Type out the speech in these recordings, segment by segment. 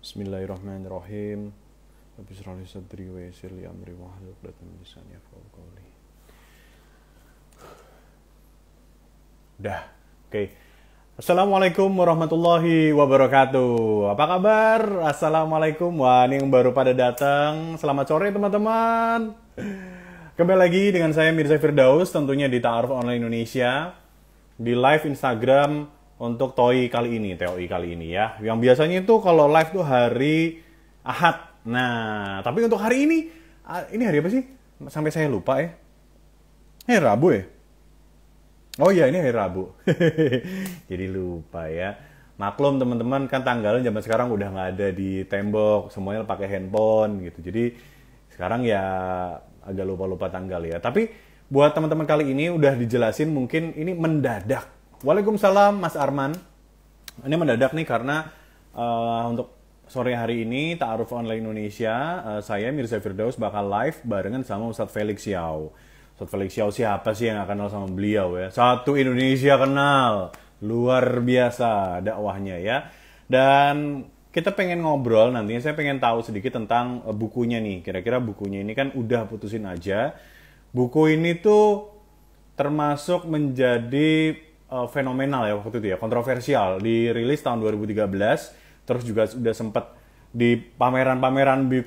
Bismillahirrahmanirrahim. Rabbi shrah li sadri wa yassir li amri wahlul 'uqdatam min lisani yafqahu qawli. Udah. Oke. Assalamualaikum warahmatullahi wabarakatuh. Apa kabar? Assalamualaikum. Wah, ini yang baru pada datang. Selamat sore teman-teman. Kembali lagi dengan saya Mirza Firdaus, tentunya di Ta'aruf Online Indonesia, di live Instagram untuk TOI kali ini ya. Yang biasanya itu kalau live tuh hari Ahad. Nah, tapi untuk hari ini hari apa sih? Sampai saya lupa ya. Ini Rabu ya? Oh iya, ini hari Rabu. Jadi lupa ya. Maklum teman-teman, kan tanggalnya zaman sekarang udah nggak ada di tembok, semuanya pakai handphone gitu. Jadi sekarang ya agak lupa-lupa tanggal ya. Tapi buat teman-teman kali ini udah dijelasin, mungkin ini mendadak. Waalaikumsalam Mas Arman. Ini mendadak nih karena untuk sore hari ini Ta'aruf Online Indonesia, saya Mirza Firdaus bakal live barengan sama Ustadz Felix Xiao. Ustadz Felix Xiao siapa sih yang gak kenal sama beliau ya? Satu Indonesia kenal. Luar biasa dakwahnya ya. Dan kita pengen ngobrol nantinya, saya pengen tahu sedikit tentang bukunya nih. Kira-kira bukunya ini kan udah putusin aja. Buku ini tuh termasuk menjadi fenomenal ya waktu itu ya, kontroversial, dirilis tahun 2013, terus juga sudah sempat di pameran-pameran di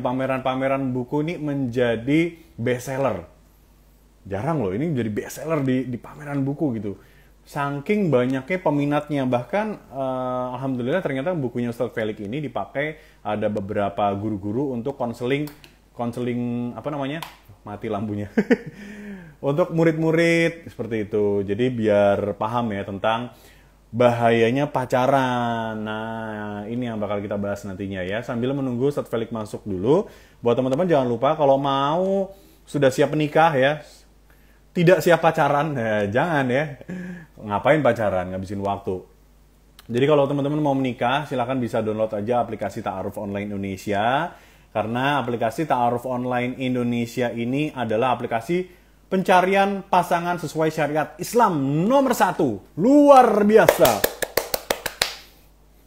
pameran-pameran buku ini menjadi bestseller. Jarang loh ini jadi bestseller di pameran buku gitu. Saking banyaknya peminatnya, bahkan alhamdulillah ternyata bukunya Ustadz Felix ini dipakai ada beberapa guru-guru untuk konseling apa namanya? Mati lampunya. Untuk murid-murid seperti itu. Jadi biar paham ya tentang bahayanya pacaran. Nah, ini yang bakal kita bahas nantinya ya. Sambil menunggu Ustadz Felix masuk dulu. Buat teman-teman jangan lupa kalau mau sudah siap menikah ya. Tidak siap pacaran, jangan ya. Ngapain pacaran, ngabisin waktu. Jadi kalau teman-teman mau menikah, silahkan bisa download aja aplikasi Ta'aruf Online Indonesia. Karena aplikasi Ta'aruf Online Indonesia ini adalah aplikasi pencarian pasangan sesuai syariat Islam nomor 1. Luar biasa.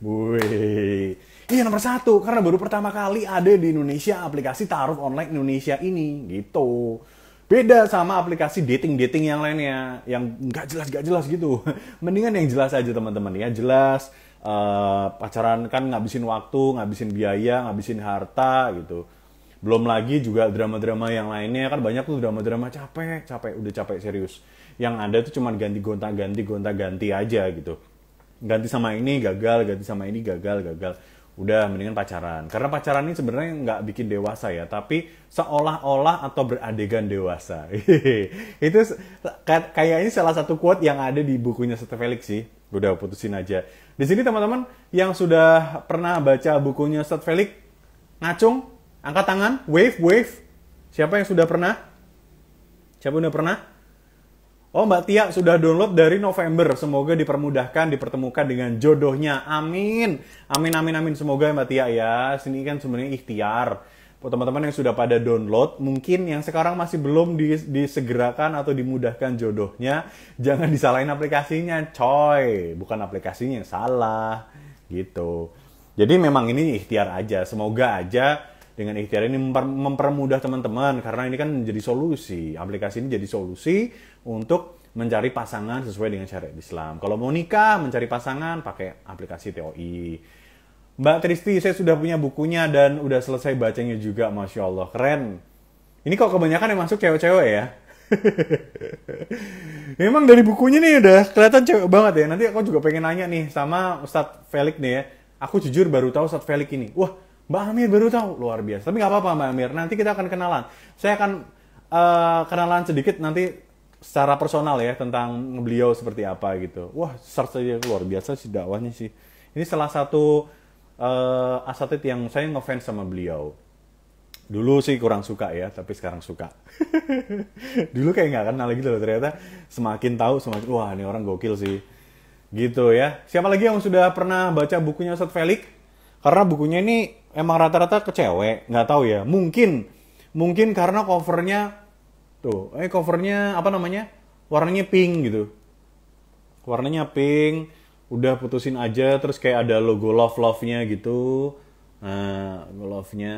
Wih. Iya nomor 1, karena baru pertama kali ada di Indonesia aplikasi Ta'aruf Online Indonesia ini. Gitu. Beda sama aplikasi dating-dating yang lainnya. Yang nggak jelas gitu. Mendingan yang jelas aja teman-teman ya. Jelas, pacaran kan ngabisin waktu, ngabisin biaya, ngabisin harta gitu. Belum lagi juga drama-drama yang lainnya, kan banyak tuh drama-drama capek, udah capek serius. Yang ada tuh cuma ganti gonta-ganti aja gitu. Ganti sama ini gagal, ganti sama ini gagal. Udah mendingan pacaran. Karena pacaran ini sebenarnya nggak bikin dewasa ya, tapi seolah-olah atau beradegan dewasa. Itu kayaknya salah satu quote yang ada di bukunya Ustadz Felix sih. Udah putusin aja. Di sini teman-teman yang sudah pernah baca bukunya Ustadz Felix, ngacung. Angkat tangan, wave. Siapa yang sudah pernah? Siapa yang udah pernah? Oh, Mbak Tia sudah download dari November. Semoga dipermudahkan, dipertemukan dengan jodohnya. Amin. Amin. Semoga Mbak Tia ya. Sini kan sebenarnya ikhtiar. Buat teman-teman yang sudah pada download, mungkin yang sekarang masih belum disegerakan atau dimudahkan jodohnya, jangan disalahin aplikasinya, coy. Bukan aplikasinya yang salah. Gitu. Jadi memang ini ikhtiar aja. Semoga aja dengan ikhtiar ini mempermudah teman-teman, karena ini kan menjadi solusi. Aplikasi ini jadi solusi untuk mencari pasangan sesuai dengan syariat Islam. Kalau mau nikah, mencari pasangan, pakai aplikasi TOI. Mbak Tristi, saya sudah punya bukunya dan udah selesai bacanya juga, Masya Allah. Keren. Ini kok kebanyakan yang masuk cewek-cewek ya? Memang dari bukunya nih udah kelihatan cewek banget ya. Nanti aku juga pengen nanya nih sama Ustadz Felix nih ya. Aku jujur baru tahu Ustadz Felix ini. Wah, Mbak Amir baru tahu, luar biasa. Tapi nggak apa-apa Mbak Amir, nanti kita akan kenalan. Saya akan kenalan sedikit nanti secara personal ya tentang beliau seperti apa gitu. Wah, search aja luar biasa sih dakwahnya sih. Ini salah satu asatid yang saya ngefans sama beliau. Dulu sih kurang suka ya, tapi sekarang suka. Dulu kayak nggak kenal gitu loh, ternyata semakin tahu semakin wah ini orang gokil sih. Gitu ya. Siapa lagi yang sudah pernah baca bukunya Ustadz Felix? Karena bukunya ini emang rata-rata ke cewek, nggak tahu ya. Mungkin karena covernya covernya apa namanya? Warnanya pink gitu. Warnanya pink, udah putusin aja, terus kayak ada logo love-nya gitu. Nah, logo love-nya.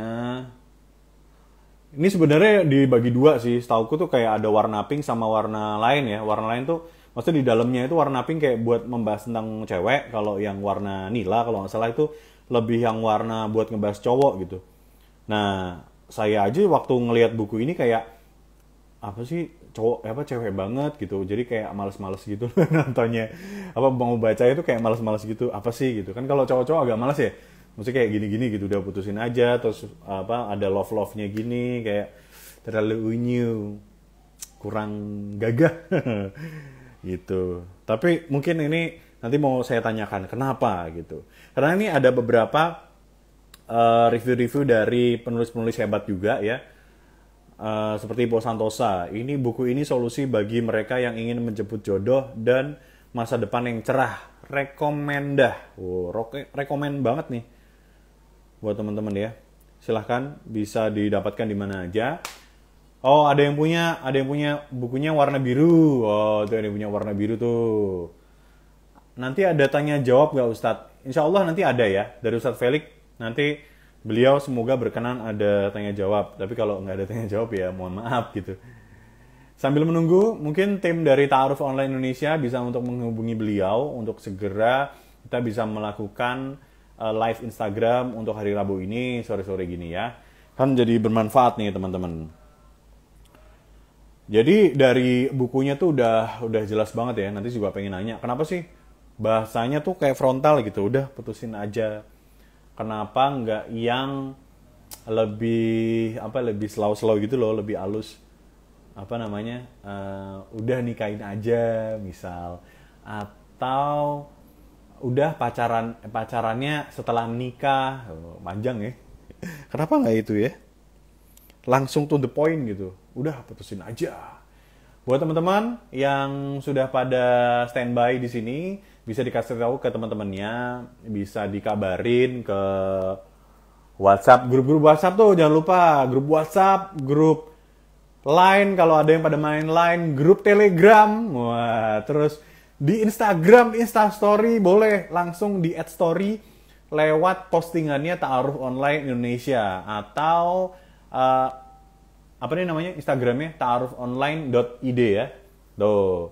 Ini sebenarnya dibagi dua sih. Setauku tuh kayak ada warna pink sama warna lain ya. Warna lain tuh maksudnya di dalamnya itu warna pink kayak buat membahas tentang cewek. Kalau yang warna nila kalau nggak salah itu lebih yang warna buat ngebahas cowok gitu. Nah, saya aja waktu ngelihat buku ini kayak apa sih cowok apa cewek banget gitu. Jadi kayak males-males gitu nontonnya. Apa mau baca itu kayak males-males gitu. Apa sih gitu. Kan kalau cowok-cowok agak males ya. Maksudnya kayak gini-gini gitu udah putusin aja terus apa ada love-nya gini kayak terlalu unyu. Kurang gagah gitu. Tapi mungkin ini nanti mau saya tanyakan kenapa gitu. Karena ini ada beberapa review-review dari penulis-penulis hebat juga ya. Seperti Po Santosa. Ini buku ini solusi bagi mereka yang ingin menjemput jodoh dan masa depan yang cerah. Rekomendah. Rekomen banget nih buat teman-teman ya. Silahkan bisa didapatkan di mana aja. Oh, ada yang punya bukunya warna biru. Oh, tuh ada yang punya warna biru tuh. Nanti ada tanya jawab gak Ustadz? Insya Allah nanti ada ya dari Ustadz Felix. Nanti beliau semoga berkenan ada tanya jawab. Tapi kalau nggak ada tanya jawab ya mohon maaf gitu. Sambil menunggu, mungkin tim dari Ta'aruf Online Indonesia bisa untuk menghubungi beliau untuk segera kita bisa melakukan live Instagram untuk hari Rabu ini sore-sore gini ya. Kan jadi bermanfaat nih teman-teman. Jadi dari bukunya tuh udah jelas banget ya. Nanti juga pengen nanya, kenapa sih bahasanya tuh kayak frontal gitu? Udah putusin aja. Kenapa nggak yang lebih slow gitu loh, lebih halus? Apa namanya? Udah nikahin aja, misal. Atau udah pacarannya setelah nikah, panjang ya. Kenapa nggak itu ya? Langsung to the point gitu. Udah putusin aja. Buat teman-teman yang sudah pada standby di sini, bisa dikasih tahu ke teman-temannya, bisa dikabarin ke WhatsApp, grup-grup WhatsApp tuh jangan lupa, grup WhatsApp, grup Line kalau ada yang pada main Line, grup Telegram, wah, terus di Instagram, Instastory boleh langsung di add story lewat postingannya Ta'aruf Online Indonesia atau apa nih namanya Instagramnya ta'arufonline.id ya. Tuh.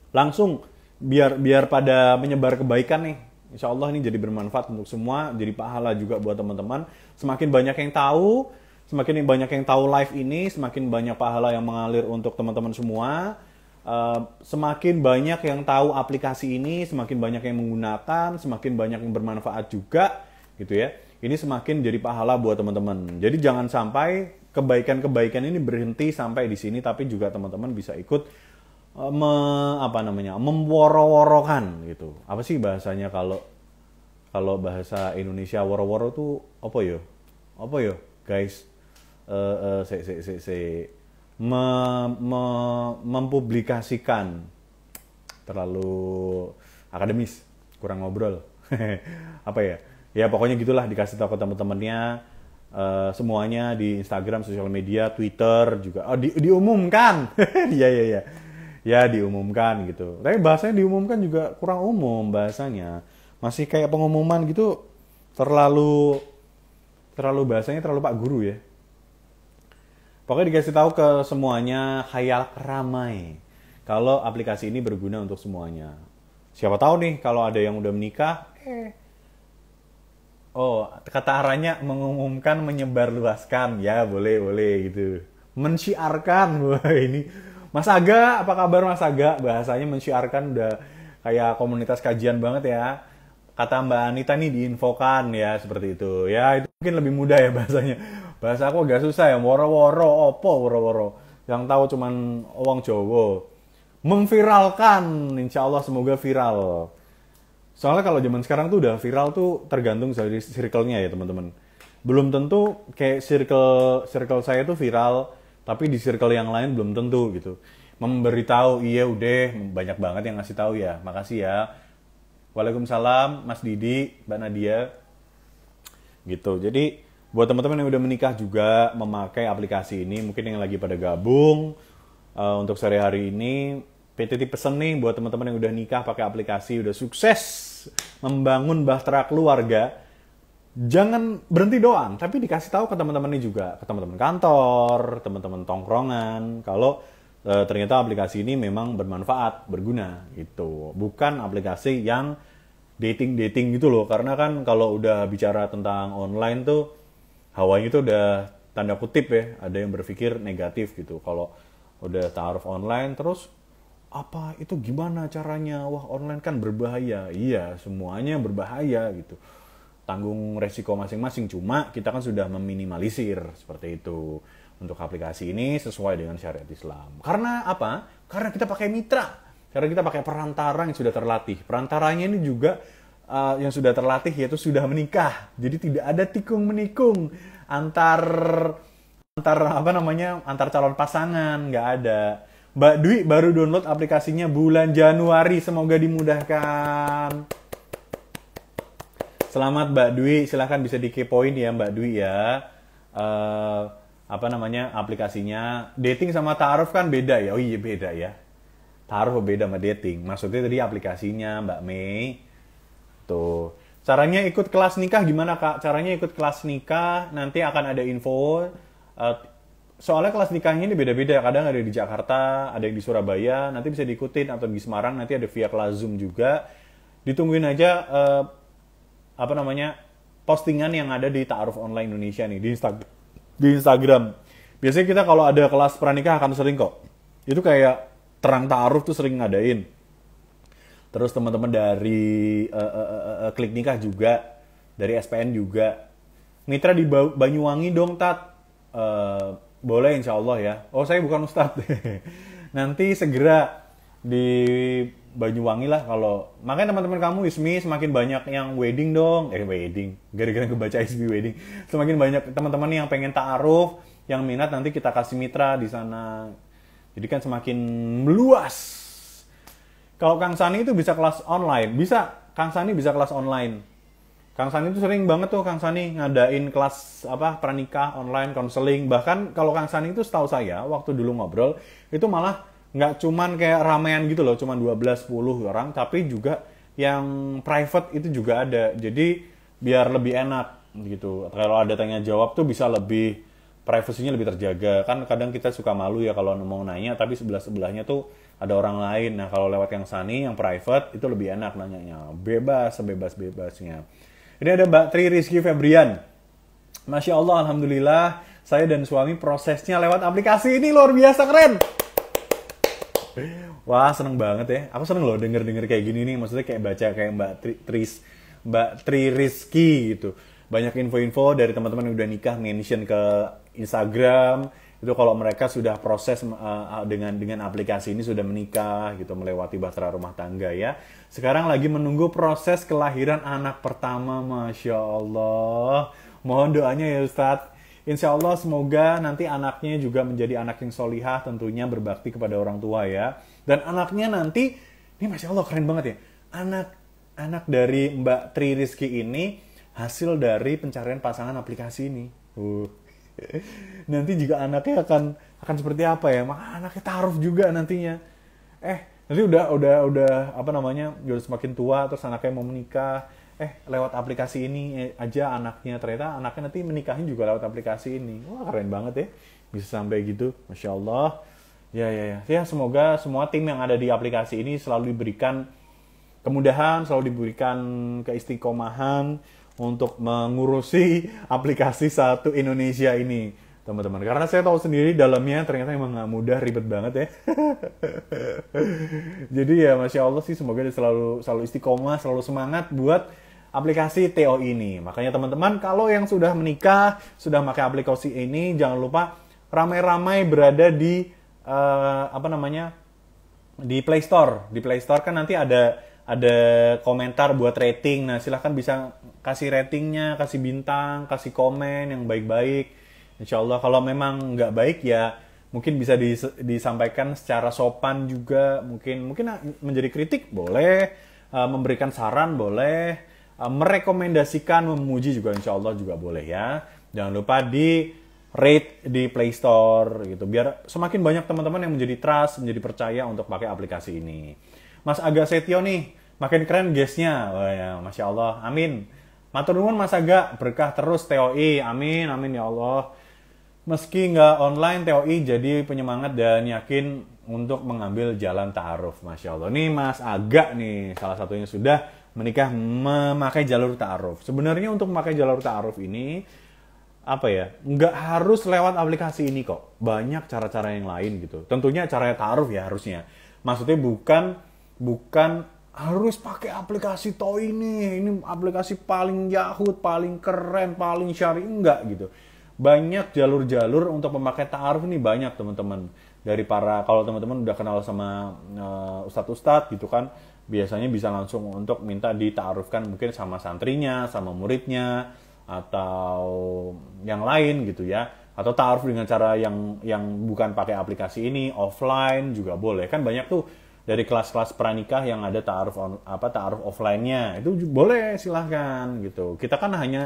Langsung biar pada menyebar kebaikan nih. Insya Allah ini jadi bermanfaat untuk semua, jadi pahala juga buat teman-teman. Semakin banyak yang tahu, semakin banyak yang tahu live ini, semakin banyak pahala yang mengalir untuk teman-teman semua. Semakin banyak yang tahu aplikasi ini, semakin banyak yang menggunakan, semakin banyak yang bermanfaat juga, gitu ya. Ini semakin jadi pahala buat teman-teman. Jadi jangan sampai kebaikan-kebaikan ini berhenti sampai di sini, tapi juga teman-teman bisa ikut memworo-worokan gitu. Apa sih bahasanya kalau bahasa Indonesia woro-woro tuh apa yo? Apa yo, guys? Mempublikasikan terlalu akademis, kurang ngobrol. Apa ya? Ya pokoknya gitulah, dikasih tahu ke teman-temannya semuanya di Instagram, sosial media, Twitter juga. Oh, diumumkan. Iya. Ya diumumkan gitu. Tapi bahasanya diumumkan juga kurang umum bahasanya. Masih kayak pengumuman gitu, terlalu bahasanya terlalu Pak Guru ya. Pokoknya dikasih tahu ke semuanya, khayal ramai. Kalau aplikasi ini berguna untuk semuanya. Siapa tahu nih kalau ada yang udah menikah, oh, kata arahnya mengumumkan, menyebarluaskan. Ya, boleh gitu. Mensyiarkan. Wah, ini Mas Aga, apa kabar Mas Aga? Bahasanya mensyiarkan udah kayak komunitas kajian banget ya. Kata Mbak Anita nih diinfokan ya, seperti itu. Ya, itu mungkin lebih mudah ya bahasanya. Bahasa aku agak susah ya, woro-woro, opo woro-woro. Yang tahu cuman wong Jawa. Memviralkan, insya Allah semoga viral. Soalnya kalau zaman sekarang tuh udah viral tuh tergantung dari circle-nya ya teman-teman. Belum tentu kayak circle saya tuh viral, tapi di circle yang lain belum tentu gitu. Memberitahu, iya udah banyak banget yang ngasih tahu ya. Makasih ya. Waalaikumsalam Mas Didi, Mbak Nadia. Gitu. Jadi buat teman-teman yang udah menikah juga memakai aplikasi ini, mungkin yang lagi pada gabung untuk sehari-hari ini, PTT pesen nih buat teman-teman yang udah nikah pakai aplikasi, udah sukses membangun bahtera keluarga. Jangan berhenti doang, tapi dikasih tahu ke teman-temannya juga, ke teman-teman kantor, teman-teman tongkrongan, kalau ternyata aplikasi ini memang bermanfaat, berguna gitu. Bukan aplikasi yang dating-dating gitu loh, karena kan kalau udah bicara tentang online tuh hawanya itu udah tanda kutip ya, ada yang berpikir negatif gitu. Kalau udah taruh online terus apa itu gimana caranya? Wah, online kan berbahaya. Iya, semuanya berbahaya gitu. Tanggung resiko masing-masing, cuma kita kan sudah meminimalisir seperti itu untuk aplikasi ini sesuai dengan syariat Islam. Karena apa? Karena kita pakai mitra, karena kita pakai perantara yang sudah terlatih. Perantaranya ini juga yang sudah terlatih yaitu sudah menikah, jadi tidak ada tikung menikung antar antar calon pasangan, nggak ada. Mbak Dwi baru download aplikasinya bulan Januari, semoga dimudahkan. Selamat Mbak Dwi, silahkan bisa dikepoin ya Mbak Dwi ya. Aplikasinya. Dating sama ta'aruf kan beda ya? Oh iya beda ya. Ta'aruf beda sama dating. Maksudnya tadi aplikasinya Mbak Mei. Tuh. Caranya ikut kelas nikah gimana Kak? Caranya ikut kelas nikah, nanti akan ada info. Soalnya kelas nikahnya ini beda-beda. Kadang ada di Jakarta, ada yang di Surabaya. Nanti bisa diikutin, atau di Semarang nanti ada via kelas Zoom juga. Ditungguin aja postingan yang ada di Ta'aruf Online Indonesia nih di Instagram. Biasanya kita kalau ada kelas pranikah akan sering kok. Itu kayak terang ta'aruf tuh sering ngadain. Terus teman-teman dari Klik Nikah juga, dari SPN juga. Mitra di Banyuwangi dong Tat. Boleh insya Allah ya. Oh saya bukan Ustadz. Nanti segera di Banyuwangi lah kalau. Makanya teman-teman kamu Ismi semakin banyak yang wedding dong. Wedding. Gara-gara kebaca Ismi wedding. Semakin banyak teman-teman yang pengen ta'aruf, yang minat nanti kita kasih mitra di sana. Jadi kan semakin meluas. Kalau Kang Sani itu bisa kelas online. Bisa. Kang Sani bisa kelas online. Kang Sani itu sering banget tuh Kang Sani ngadain kelas pranikah online, konseling. Bahkan kalau Kang Sani itu setahu saya waktu dulu ngobrol itu malah nggak cuman kayak ramean gitu loh, cuman 12-10 orang, tapi juga yang private itu juga ada. Jadi biar lebih enak gitu. Kalau ada tanya jawab tuh bisa lebih, privasinya lebih terjaga. Kan kadang kita suka malu ya kalau mau nanya, tapi sebelah-sebelahnya tuh ada orang lain. Nah kalau lewat yang Sani, yang private, itu lebih enak nanyanya. Bebas, sebebas-bebasnya. Ini ada Mbak Tri Rizky Febrian. Masya Allah, Alhamdulillah, saya dan suami prosesnya lewat aplikasi ini luar biasa keren. Wah seneng banget ya. Aku seneng loh denger kayak gini nih. Maksudnya kayak baca kayak Mbak Tri Rizky gitu. Banyak info-info dari teman-teman yang udah nikah mention ke Instagram. Itu kalau mereka sudah proses dengan aplikasi ini sudah menikah gitu, melewati bahtera rumah tangga ya. Sekarang lagi menunggu proses kelahiran anak pertama. Masya Allah. Mohon doanya ya Ustadz. Insya Allah semoga nanti anaknya juga menjadi anak yang solihah, tentunya berbakti kepada orang tua ya. Dan anaknya nanti, ini Masya Allah keren banget ya. Anak dari Mbak Tri Rizky ini hasil dari pencarian pasangan aplikasi ini. Nanti juga anaknya akan seperti apa ya? Maka anaknya ta'aruf juga nantinya. Nanti udah udah semakin tua, terus anaknya mau menikah. Lewat aplikasi ini aja anaknya, ternyata anaknya nanti menikahin juga lewat aplikasi ini. Wah keren banget ya, bisa sampai gitu, Masya Allah. Ya semoga semua tim yang ada di aplikasi ini selalu diberikan kemudahan, selalu diberikan keistiqomahan untuk mengurusi aplikasi Satu Indonesia ini, teman-teman. Karena saya tahu sendiri dalamnya ternyata emang nggak mudah, ribet banget ya. Jadi ya Masya Allah sih, semoga dia selalu istiqomah, selalu semangat buat aplikasi TO ini. Makanya teman-teman kalau yang sudah menikah, sudah pakai aplikasi ini, jangan lupa ramai-ramai berada di di Play Store. Di Play Store kan nanti ada komentar buat rating. Nah, silahkan bisa kasih ratingnya, kasih bintang, kasih komen yang baik-baik. Insya Allah kalau memang nggak baik ya mungkin bisa disampaikan secara sopan juga. Mungkin menjadi kritik boleh, memberikan saran boleh, merekomendasikan, memuji juga insya Allah juga boleh ya. Jangan lupa di rate di Play Store gitu. Biar semakin banyak teman-teman yang menjadi trust, menjadi percaya untuk pakai aplikasi ini. Mas Aga Setio nih, makin keren guestnya. Wah ya, Masya Allah, amin. Matur nuwun Mas Aga, berkah terus TOI, amin, amin ya Allah. Meski nggak online, TOI jadi penyemangat dan yakin untuk mengambil jalan ta'aruf, Masya Allah. Nih Mas Aga nih, salah satunya sudah menikah memakai jalur ta'aruf. Sebenarnya untuk memakai jalur ta'aruf ini, apa ya, nggak harus lewat aplikasi ini kok. Banyak cara-cara yang lain gitu. Tentunya caranya ta'aruf ya harusnya. Maksudnya bukan harus pakai aplikasi TOI ini aplikasi paling yahut, paling keren, paling syari, enggak gitu. Banyak jalur-jalur untuk memakai ta'aruf ini banyak teman-teman. Dari kalau teman-teman udah kenal sama ustadz-ustadz gitu kan, biasanya bisa langsung untuk minta dita'arufkan mungkin sama santrinya, sama muridnya, atau yang lain gitu ya. Atau ta'aruf dengan cara yang bukan pakai aplikasi ini, offline juga boleh. Kan banyak tuh dari kelas-kelas pranikah yang ada ta'aruf offline-nya. Itu boleh, silahkan gitu. Kita kan hanya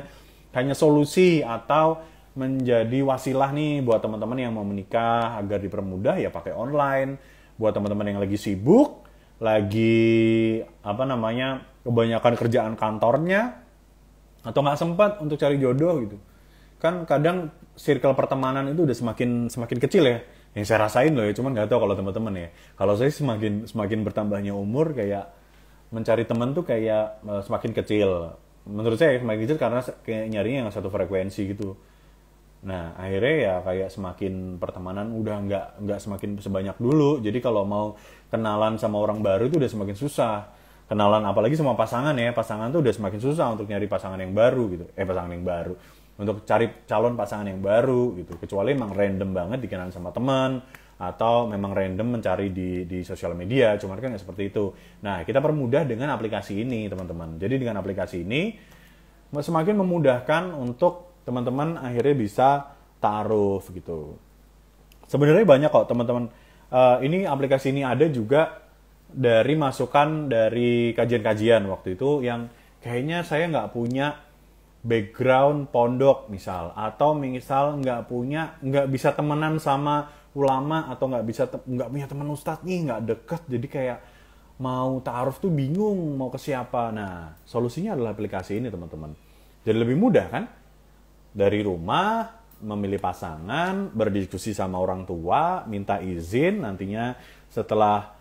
solusi atau menjadi wasilah nih buat teman-teman yang mau menikah agar dipermudah ya pakai online. Buat teman-teman yang lagi sibuk, lagi kebanyakan kerjaan kantornya atau nggak sempat untuk cari jodoh gitu. Kan kadang circle pertemanan itu udah semakin kecil ya. Yang saya rasain loh ya, cuman nggak tahu kalau teman-teman ya. Kalau saya semakin bertambahnya umur kayak mencari teman tuh kayak semakin kecil. Menurut saya semakin kecil karena kayak nyarinya yang satu frekuensi gitu. Nah, akhirnya ya kayak semakin pertemanan udah nggak semakin sebanyak dulu. Jadi kalau mau kenalan sama orang baru itu udah semakin susah. Kenalan apalagi sama pasangan ya. Pasangan tuh udah semakin susah untuk nyari pasangan yang baru gitu. Pasangan yang baru. Untuk cari calon pasangan yang baru gitu. Kecuali emang random banget dikenalan sama teman atau memang random mencari di sosial media. Cuman kan nggak seperti itu. Nah, kita permudah dengan aplikasi ini, teman-teman. Jadi dengan aplikasi ini semakin memudahkan untuk teman-teman akhirnya bisa ta'aruf gitu. Sebenarnya banyak kok teman-teman. Ini aplikasi ini ada juga dari masukan dari kajian-kajian waktu itu yang kayaknya saya nggak punya background pondok misal, atau misal nggak bisa temenan sama ulama atau nggak punya teman ustadz nih, nggak deket, jadi kayak mau ta'aruf tuh bingung mau ke siapa. Nah, solusinya adalah aplikasi ini teman-teman. Jadi lebih mudah kan? Dari rumah, memilih pasangan, berdiskusi sama orang tua, minta izin, nantinya setelah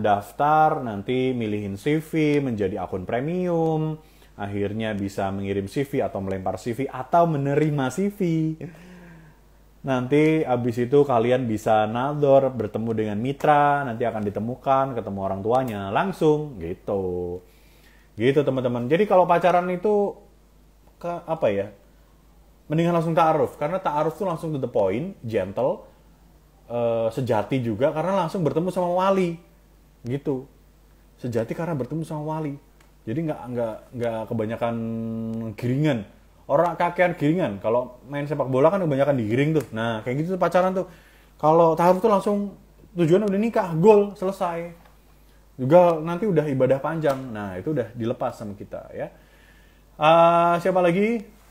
daftar, nanti milihin CV, menjadi akun premium, akhirnya bisa mengirim CV atau melempar CV atau menerima CV. Nanti abis itu kalian bisa nador, bertemu dengan mitra, nanti akan ditemukan, ketemu orang tuanya, langsung gitu. Gitu teman-teman. Jadi kalau pacaran itu mendingan langsung ta'aruf, karena ta'aruf tuh langsung to the point, gentle, sejati juga karena langsung bertemu sama wali, gitu. Sejati karena bertemu sama wali, jadi nggak kebanyakan giringan. Orang kakean giringan, kalau main sepak bola kan kebanyakan digiring tuh. Nah kayak gitu tuh pacaran tuh. Kalau ta'aruf tuh langsung tujuan udah nikah, gol, selesai. Juga nanti udah ibadah panjang, nah itu udah dilepas sama kita ya. Siapa lagi?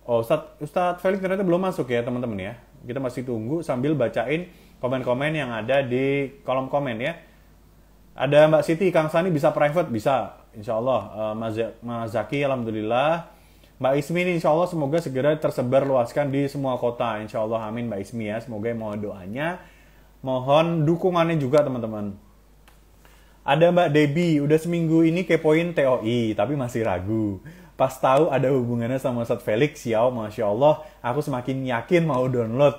Oh, Ustadz Felix ternyata belum masuk ya teman-teman ya. Kita masih tunggu sambil bacain komen-komen yang ada di kolom komen ya. Ada Mbak Siti, Kang Sani bisa private? Bisa, insya Allah. Mas Zaki, alhamdulillah. Mbak Ismi ini insya Allah semoga segera tersebar luaskan di semua kota. Insya Allah, amin Mbak Ismi ya. Semoga mohon doanya. Mohon dukungannya juga teman-teman. Ada Mbak Debbie, udah seminggu ini kepoin TOI, tapi masih ragu. Pas tahu ada hubungannya sama Ustadz Felix, ya Masya Allah, aku semakin yakin mau download.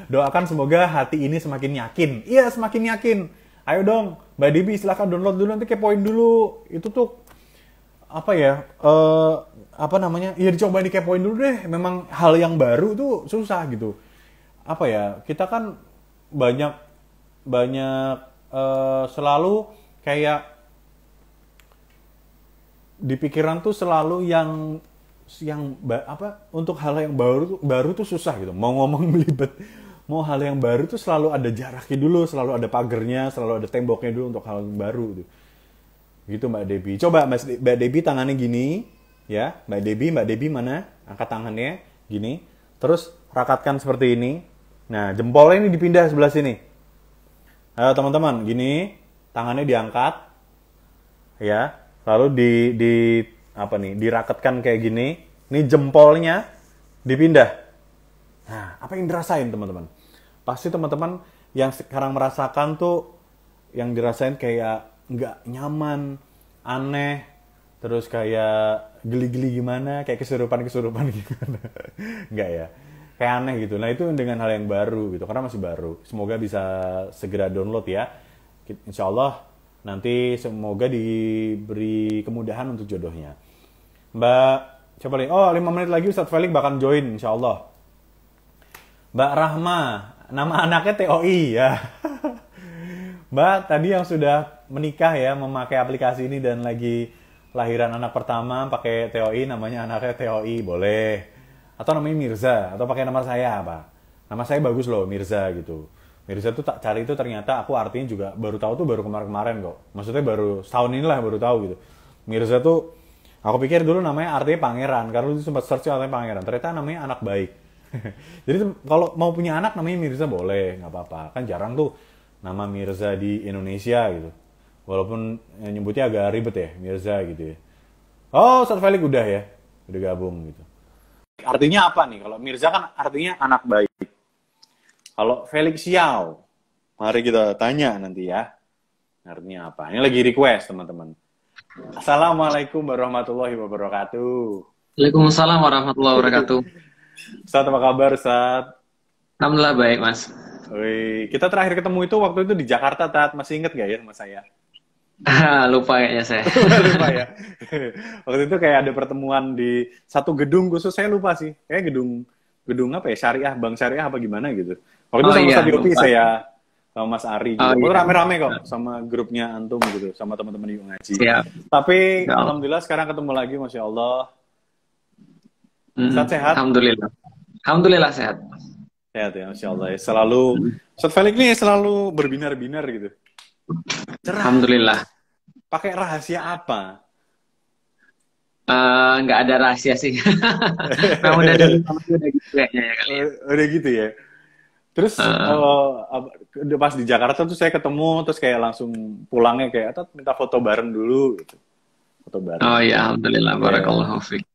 Doakan semoga hati ini semakin yakin. Iya, semakin yakin. Ayo dong, Mbak Debbie silahkan download dulu, nanti kepoin dulu. Itu tuh, ya dicoba dikepoin dulu deh. Memang hal yang baru tuh susah gitu. Kita kan banyak selalu kayak di pikiran tuh selalu yang untuk hal yang baru tuh susah gitu. Mau ngomong belibet, mau hal yang baru tuh selalu ada jaraknya dulu, selalu ada pagernya, selalu ada temboknya dulu untuk hal yang baru gitu. Gitu Mbak Debbie. Coba Mbak Debbie tangannya gini, ya. Mbak Debbie mana? Angkat tangannya gini. Terus rakatkan seperti ini. Nah, jempolnya ini dipindah sebelah sini. Ayo teman-teman, gini, tangannya diangkat, ya, lalu apa nih, dirakatkan kayak gini. Ini jempolnya dipindah. Nah, apa yang dirasain teman-teman? Pasti teman-teman yang sekarang merasakan tuh, yang dirasain kayak nggak nyaman, aneh, terus kayak geli-geli gimana, kayak kesurupan-kesurupan gimana. Nggak ya? Kayak aneh gitu. Nah, itu dengan hal yang baru gitu, karena masih baru. Semoga bisa segera download ya. Insya Allah nanti semoga diberi kemudahan untuk jodohnya. Mbak, coba lihat. Oh, 5 menit lagi Ustadz Felix bakal join, insya Allah. Mbak Rahma, nama anaknya TOI ya. Mbak, tadi yang sudah menikah ya, memakai aplikasi ini dan lagi lahiran anak pertama pakai TOI, namanya anaknya TOI, boleh. Atau namanya Mirza, atau pakai nama saya apa? Nama saya bagus loh, Mirza gitu. Mirza tuh tak cari itu ternyata aku artinya juga baru tahu tuh baru kemarin-kemarin kok. Maksudnya baru setahun inilah baru tahu gitu. Mirza tuh aku pikir dulu namanya artinya pangeran, karena dulu sempat search artinya pangeran. Ternyata namanya anak baik. Jadi kalau mau punya anak namanya Mirza boleh, nggak apa-apa. Kan jarang tuh nama Mirza di Indonesia gitu. Walaupun nyebutnya agak ribet ya, Mirza gitu ya. Oh, Ustadz Felix udah ya, udah gabung gitu. Artinya apa nih? Kalau Mirza kan artinya anak baik. Kalau Felix Xiao, mari kita tanya nanti ya. Artinya apa? Ini lagi request teman-teman. Assalamualaikum warahmatullahi wabarakatuh. Waalaikumsalam warahmatullahi wabarakatuh. Ustadz, apa kabar Ustadz? Alhamdulillah baik, Mas. Wih, kita terakhir ketemu itu waktu itu di Jakarta, Tat. Masih inget gak ya sama saya? Lupa kayaknya saya. Lupa ya. Waktu itu kayak ada pertemuan di satu gedung khusus, saya lupa sih. Kayak gedung apa ya? Syariah, Bank Syariah apa gimana gitu. Waktu itu sama Iya, Ustadz Yopi lupa. saya sama Mas Ari gitu. Oh Waktu iya. rame-rame kok sama grupnya Antum gitu, sama teman-teman di ngaji. Siap. Tapi Ya Allah. alhamdulillah sekarang ketemu lagi, Masya Allah. Mm, Ustadz sehat? Alhamdulillah. Alhamdulillah sehat. Sehat ya, Masya Allah ya. Selalu, Ustadz Felix nih selalu berbinar-binar gitu. Cerah. Alhamdulillah. Pakai rahasia apa? Nggak ada rahasia sih. Memang udah dari udah gitu kayaknya ya kali ya. Udah gitu ya. Terus pas di Jakarta tuh saya ketemu, terus kayak langsung pulangnya kayak atau minta foto bareng dulu gitu. Foto bareng. Oh iya, Alhamdulillah. Ya. Barakallahu fiik.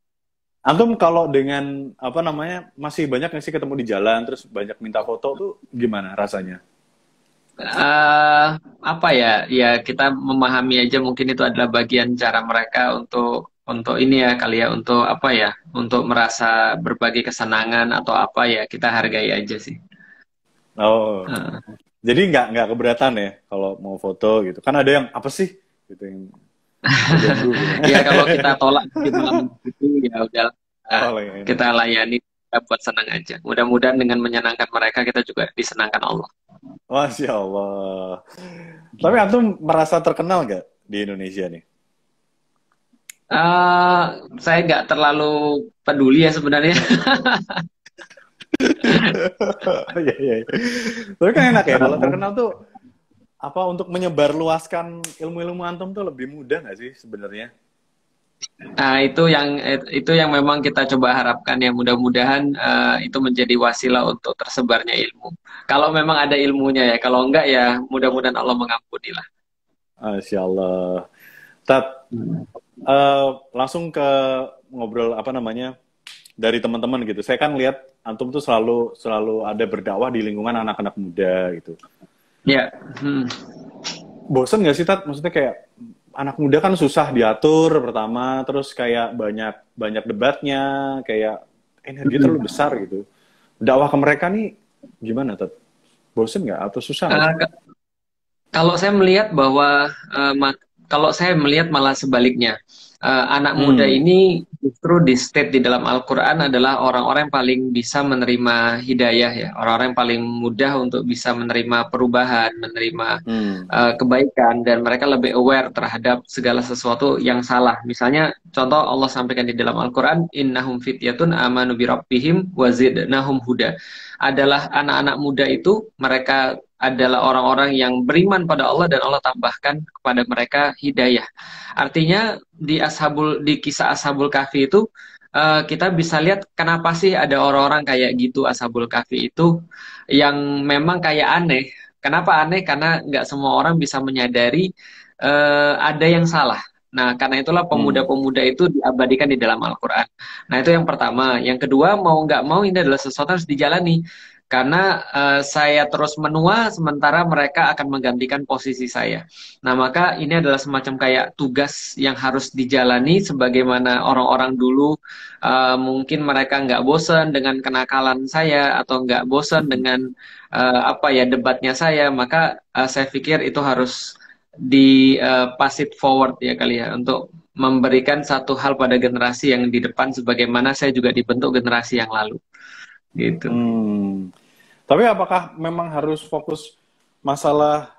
Antum kalau dengan apa namanya masih banyak nggak sih ketemu di jalan terus banyak minta foto tuh gimana rasanya? Apa ya? Ya kita memahami aja mungkin itu adalah bagian cara mereka untuk ini ya kali ya, untuk apa ya? Untuk merasa berbagi kesenangan atau apa ya, kita hargai aja sih. Oh, Uh, jadi nggak keberatan ya kalau mau foto gitu? Kan ada yang apa sih gitu yang ganggu gitu. Ya kalau kita tolak di malam itu ya udah, Oh, iya. kita layani, kita buat senang aja. Mudah-mudahan dengan menyenangkan mereka kita juga disenangkan Allah. Masya Allah. Tapi antum merasa terkenal nggak di Indonesia nih? Eh, saya nggak terlalu peduli ya sebenarnya. Iya, iya, iya. Tapi kan enak ya kalau terkenal tuh apa untuk menyebarluaskan ilmu-ilmu antum tuh lebih mudah nggak sih sebenarnya? Nah, itu yang memang kita coba harapkan ya, mudah-mudahan itu menjadi wasilah untuk tersebarnya ilmu. Kalau memang ada ilmunya ya, kalau enggak ya mudah-mudahan Allah mengampuni lah. Masya Allah. Tat, langsung ke ngobrol apa namanya dari teman-teman gitu. Saya kan lihat antum tuh selalu ada berdakwah di lingkungan anak-anak muda gitu. Ya, Bosen nggak sih Tat? Maksudnya kayak anak muda kan susah diatur pertama, terus kayak banyak debatnya, kayak energi terlalu besar gitu. Dakwah ke mereka nih gimana Tat? Bosen nggak atau susah nggak? Eh, kalau saya melihat bahwa kalau saya melihat malah sebaliknya. Anak muda ini justru di state di dalam Al-Quran adalah orang-orang yang paling bisa menerima hidayah ya, orang-orang yang paling mudah untuk bisa menerima perubahan, menerima kebaikan, dan mereka lebih aware terhadap segala sesuatu yang salah. Misalnya contoh Allah sampaikan di dalam Al-Quran, innahum fityatun amanu bi rabbihim wa zidnahum huda. Adalah anak-anak muda itu mereka adalah orang-orang yang beriman pada Allah dan Allah tambahkan kepada mereka hidayah. Artinya di kisah Ashabul Kahfi itu kita bisa lihat kenapa sih ada orang-orang kayak gitu Ashabul Kahfi itu yang memang kayak aneh. Kenapa aneh? Karena nggak semua orang bisa menyadari ada yang salah. Nah, karena itulah Hmm. pemuda-pemuda itu diabadikan di dalam Al-Quran. Nah, itu yang pertama. Yang kedua, mau nggak mau ini adalah sesuatu yang harus dijalani. Karena saya terus menua, sementara mereka akan menggantikan posisi saya. Nah, maka ini adalah semacam kayak tugas yang harus dijalani sebagaimana orang-orang dulu mungkin mereka nggak bosan dengan kenakalan saya atau nggak bosan dengan apa ya debatnya saya, maka saya pikir itu harus di pass it forward ya kali ya untuk memberikan satu hal pada generasi yang di depan sebagaimana saya juga dibentuk generasi yang lalu gitu. Hmm. Tapi apakah memang harus fokus masalah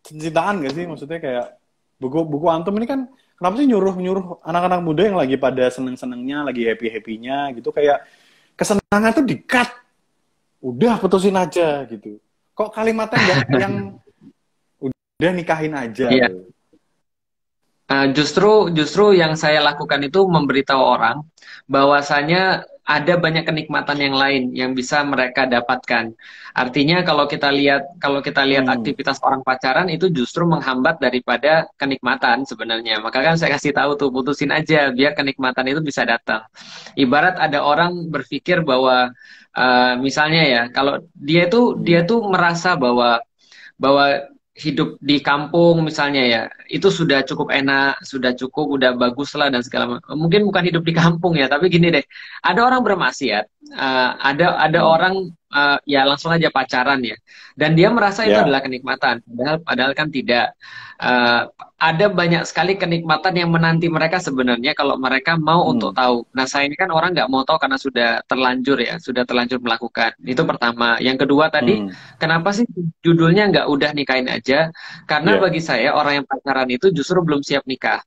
cintaan gak sih? Maksudnya kayak buku antum ini kan kenapa sih nyuruh anak-anak muda yang lagi pada seneng-senengnya, lagi happy-happynya gitu kayak kesenangan tuh di-cut. Udah putusin aja gitu. Kok kalimatnya nggak yang udah nikahin aja Iya. gitu. Justru yang saya lakukan itu memberitahu orang bahwasanya ada banyak kenikmatan yang lain yang bisa mereka dapatkan. Artinya kalau kita lihat Hmm. aktivitas orang pacaran itu justru menghambat daripada kenikmatan sebenarnya. Maka kan saya kasih tahu tuh putusin aja biar kenikmatan itu bisa datang. Ibarat ada orang berpikir bahwa misalnya ya kalau dia tuh merasa bahwa hidup di kampung misalnya ya itu sudah cukup enak, sudah cukup, udah bagus lah dan segala macam. Mungkin bukan hidup di kampung ya, tapi gini deh, ada orang bermaksiat, ada Hmm. orang ya langsung aja pacaran ya, dan dia merasa itu adalah Ya. kenikmatan, padahal kan tidak. Eh, ada banyak sekali kenikmatan yang menanti mereka sebenarnya kalau mereka mau untuk Hmm. tahu. Nah, saya ini kan orang nggak mau tahu karena sudah terlanjur melakukan. Itu pertama. Yang kedua tadi, Hmm. kenapa sih judulnya nggak udah nikahin aja? Karena Ya. bagi saya orang yang pacaran itu justru belum siap nikah.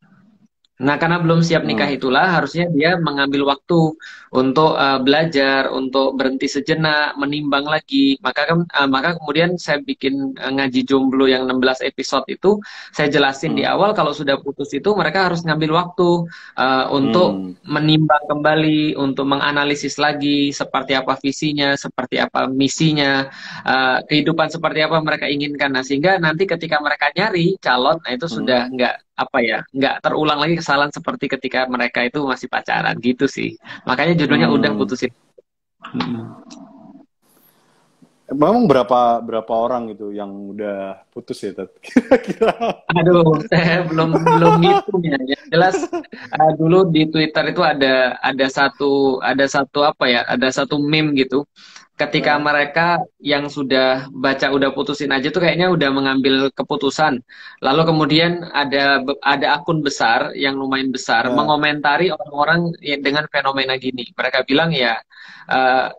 Nah, karena belum siap nikah Hmm. itulah harusnya dia mengambil waktu untuk belajar, untuk berhenti sejenak, menimbang lagi. Maka kemudian saya bikin ngaji jomblo yang 16 episode itu, saya jelasin di Hmm. awal kalau sudah putus itu mereka harus ngambil waktu untuk Hmm. menimbang kembali, untuk menganalisis lagi seperti apa visinya, seperti apa misinya, kehidupan seperti apa mereka inginkan. Nah, sehingga nanti ketika mereka nyari calon, nah itu Hmm. sudah nggak apa ya, nggak terulang lagi kesalahan seperti ketika mereka itu masih pacaran gitu sih. Makanya judulnya udah Hmm. putusin. Hmm. Memang berapa berapa orang gitu yang udah putus ya, Tat? Kira-kira. Aduh, saya belum belum ngitung ya. Yang jelas dulu di Twitter itu ada satu apa ya, ada satu meme gitu. Ketika Nah. mereka yang sudah baca udah putusin aja tuh kayaknya udah mengambil keputusan. Lalu kemudian ada akun besar yang lumayan besar Nah. mengomentari orang-orang dengan fenomena gini. Mereka bilang ya,